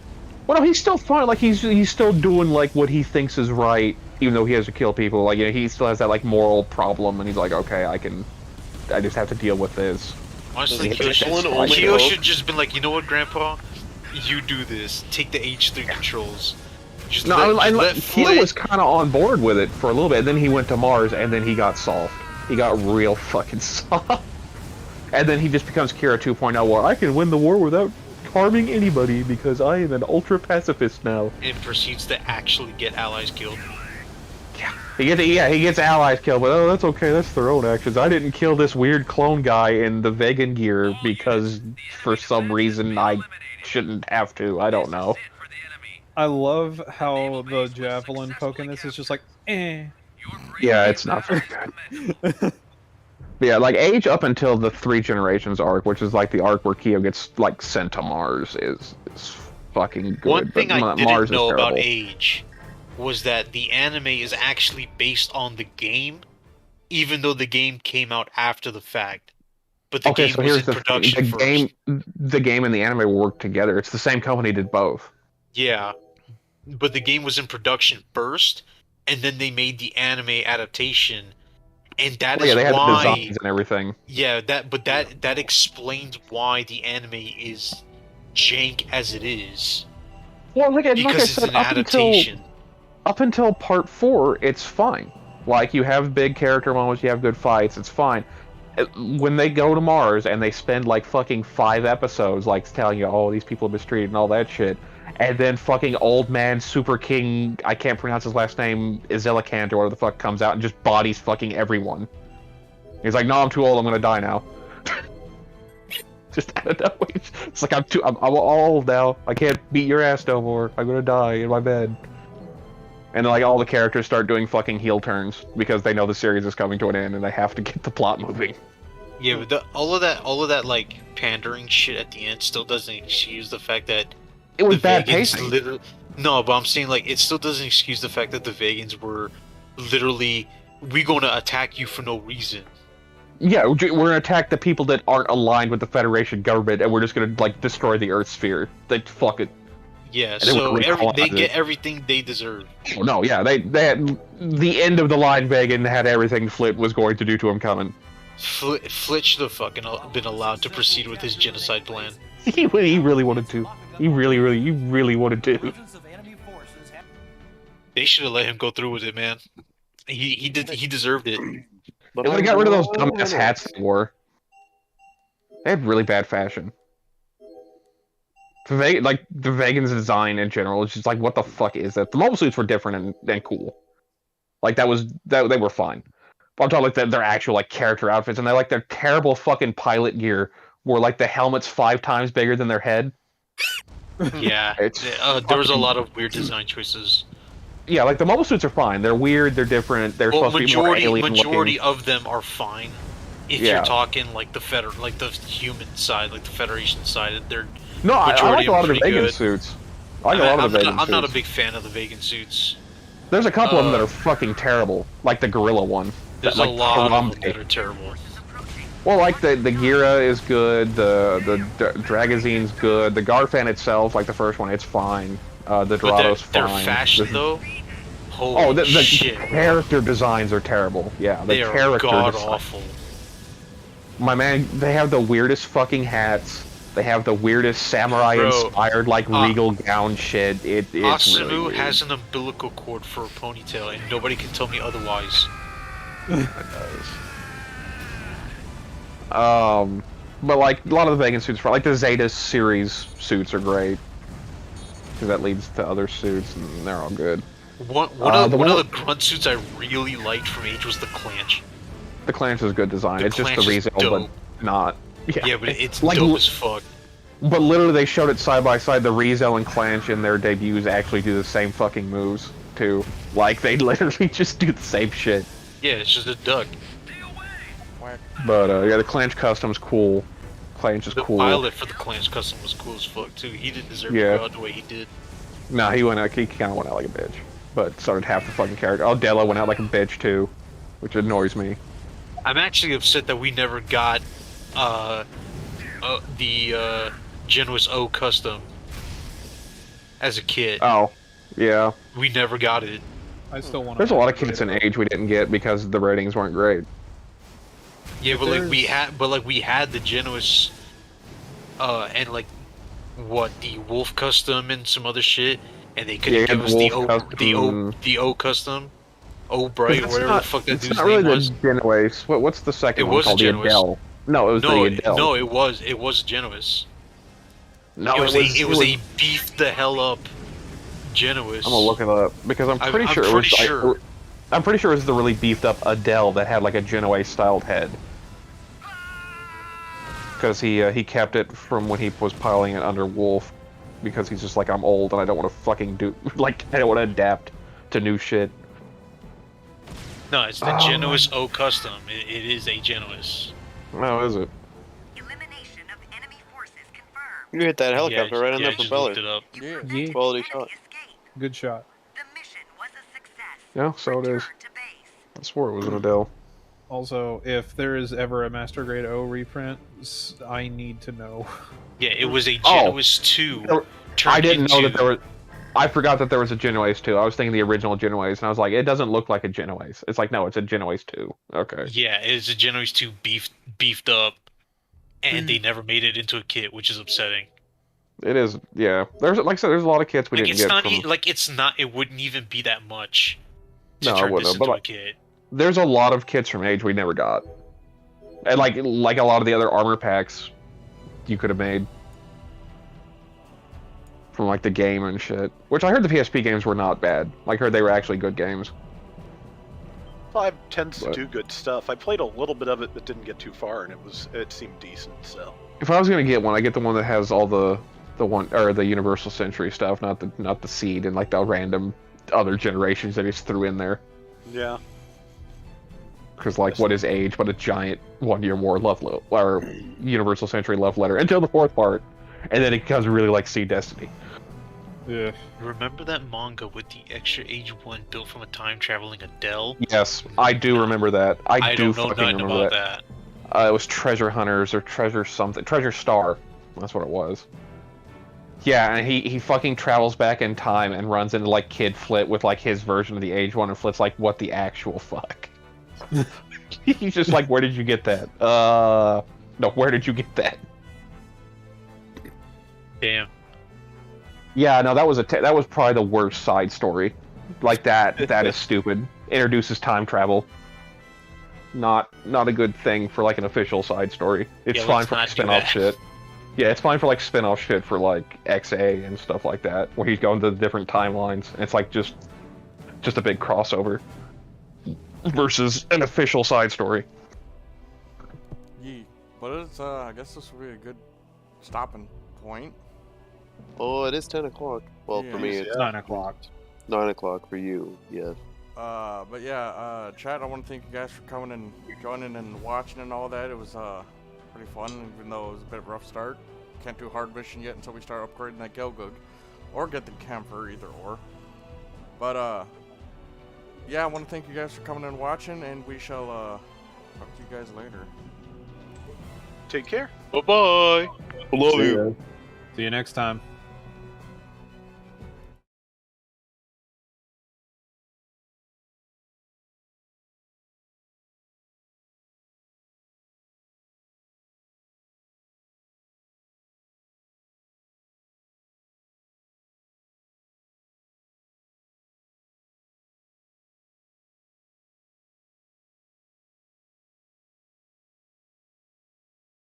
Well, no, he's still fine. Like he's still doing like what he thinks is right, even though he has to kill people. Like he still has that like moral problem, and he's like, okay, I just have to deal with this. Honestly, Kyo should just been like, you know what, Grandpa, you do this. Take the H3 controls. Kyo was kind of on board with it for a little bit, and then he went to Mars, and then he got soft. He got real fucking soft. And then he just becomes Kira 2.0, where I can win the war without harming anybody because I am an ultra pacifist now. And proceeds to actually get allies killed. He gets allies killed, but oh, that's okay. That's their own actions. I didn't kill this weird clone guy in the vegan gear because for some reason I shouldn't have to. I don't know. I love how the javelin poke in this is just like, eh. Yeah, it's not very good. Yeah, like Age up until the 3 Generations arc, which is like the arc where Kyo gets like sent to Mars, is fucking good. One thing I didn't Mars know is about terrible. Age was that the anime is actually based on the game, even though the game came out after the fact. But the game was in production first. The game and the anime work together. It's the same company did both. Yeah, but the game was in production first, and then they made the anime adaptation, and that is they had why. the designs and everything. Yeah, that explains why the anime is jank as it is. Well, like I because said, it's an adaptation. Up until part 4, it's fine. Like, you have big character moments, you have good fights, it's fine. When they go to Mars and they spend like fucking 5 episodes like telling you, oh, these people are mistreated and all that shit, and then fucking old man Super King, I can't pronounce his last name, Izilicant or whatever the fuck, comes out and just bodies fucking everyone. He's like, no, I'm too old, I'm gonna die now. Just out of nowhere. It's like, I'm all old now, I can't beat your ass no more, I'm gonna die in my bed. And then, like, all the characters start doing fucking heel turns because they know the series is coming to an end and they have to get the plot moving. Yeah, but all of that like pandering shit at the end still doesn't excuse the fact that it was the bad Vegans pacing. No, but I'm saying like it still doesn't excuse the fact that the Vegans were literally, we're going to attack you for no reason. Yeah, we're gonna attack the people that aren't aligned with the Federation government, and we're just gonna like destroy the Earth sphere. They fuck it. Yeah, And so they get everything they deserve. Oh, no, yeah, they had the end of the line Vegan had everything Flit was going to do to him coming. Flit should have fucking been allowed to proceed with his genocide plan. He really wanted to. He really wanted to. They should have let him go through with it, man. He deserved it. They would have got rid of those dumbass hats they wore. They had really bad fashion. The Vegan's design in general is just like, what the fuck is that? The mobile suits were different and cool. Like, they were fine. But I'm talking like their actual like character outfits, and they like their terrible fucking pilot gear, where like the helmet's 5 times bigger than their head. Yeah, there was a lot of weird design choices. Yeah, like the mobile suits are fine. They're weird. They're different. They're supposed to be more alien majority looking. of them are fine. If you're talking like the human side, like the Federation side, they're no. I like a lot of the Vegan good. suits. I like a lot of the Vegan suits. I'm not a big fan of the Vegan suits. There's a couple of them that are fucking terrible, like the gorilla one. There's a lot of them that are terrible. Well, like the Gira is good, the Dragazine's good, the Garfan itself, like the first one, it's fine. The Dorado's fine. Their fashion though. Holy the shit. character designs are terrible. Yeah, they are god awful. My man, they have the weirdest fucking hats. They have the weirdest samurai-inspired, like, regal gown shit. It's Asumu really weird. has an umbilical cord for a ponytail, and nobody can tell me otherwise. It does. But, like, a lot of the Vegan suits, like, the Zeta series suits are great. Because that leads to other suits, and they're all good. One of the grunt suits I really liked from Age was the Clanch. The Clanch is good design. It's just the resale, but not. Yeah, but it's like, dope as fuck. But literally, they showed it side by side. The Rizo and Clanch in their debuts actually do the same fucking moves, too. Like, they literally just do the same shit. Yeah, it's just a duck. But, yeah, the Clanch custom's cool. Clanch is cool. The pilot for the Clanch custom was cool as fuck, too. He didn't deserve to go out the way he did. Nah, he kind of went out like a bitch. But so did half the fucking character. Oh, Della went out like a bitch, too. Which annoys me. I'm actually upset that we never got the Genuis O custom as a kit. Oh, yeah. We never got it. I still want. There's a lot of kits in Age we didn't get because the ratings weren't great. Yeah, but like we had the Genuis, and like the Wolf custom and some other shit, and they couldn't give us the O custom. Oh, Bright, It's whatever not, the fuck that it's dude's not really name was. the Genoese. What's the second It one was called? The Genoese. Adele. No, it was No, the Adele. no, it was Genoese. No, it was a beef the hell up Genoese. I'm gonna look it up because I'm pretty sure it was. I'm pretty sure it was the really beefed up Adele that had like a Genoese styled head. Because he kept it from when he was piloting it under Wolf, because he's just like, I'm old and I don't want to fucking do like I don't want to adapt to new shit. No, it's the Genoese O Custom. It is a Genoese. No, is it? You hit that helicopter right on the propeller. Looked it up. Yeah. Quality shot. Good shot. Yeah, so it is. I swore it was an Adele. Also, if there is ever a Master Grade O reprint, I need to know. Yeah, it was a Genoese 2. I didn't know that there was. I forgot that there was a Genoese 2. I was thinking the original Genoese, and I was like, it doesn't look like a Genoese. It's like, no, it's a Genoese 2. Okay. Yeah, it's a Genoese 2 beefed up, and they never made it into a kit, which is upsetting. It is, yeah. There's, like I said, there's a lot of kits we didn't get. It wouldn't even be that much to No, it turn this wouldn't. into But a like, kit. there's a lot of kits from Age we never got, and like a lot of the other armor packs you could have made from like the game and shit. Which I heard the PSP games were not bad. Like, I heard they were actually good games. 5 tends to do good stuff. I played a little bit of it, but didn't get too far, and it seemed decent. So If I was gonna get one, I get the one that has all the Universal Century stuff, not the Seed and like the random other generations that he's threw in there. yeah. Because like, what is Age but a giant 1 Year War love letter, or Universal Century love letter until the 4th part, and then it becomes really like Sea Destiny. Yeah. Remember that manga with the extra Age 1 built from a time-traveling Adele? Yes, I do remember that. I do don't know fucking nothing remember about that. It was Treasure Hunters or Treasure something. Treasure Star. That's what it was. Yeah, and he fucking travels back in time and runs into like Kid Flit with like his version of the Age 1, and Flit's like, what the actual fuck? He's just like, where did you get that? No, where did you get that? Damn. Yeah, no, that was probably the worst side story. Like that is stupid. Introduces time travel. Not a good thing for like an official side story. It's fine for like spin-off shit. Yeah, it's fine for like spin-off shit for like XA and stuff like that, where he's going to the different timelines. And it's like just a big crossover versus an official side story. Yeah, but it's I guess this will be a good stopping point. Oh, it is 10 o'clock. Well, Yeah. for me, it's 9 o'clock. 9 o'clock for you, yes. But yeah, chat, I want to thank you guys for coming and joining and watching and all that. It was pretty fun, even though it was a bit of a rough start. Can't do a hard mission yet until we start upgrading that Gelgug, or get the camper, either or. But yeah, I want to thank you guys for coming and watching, and we shall talk to you guys later. Take care. Bye-bye. Love you. See you next time.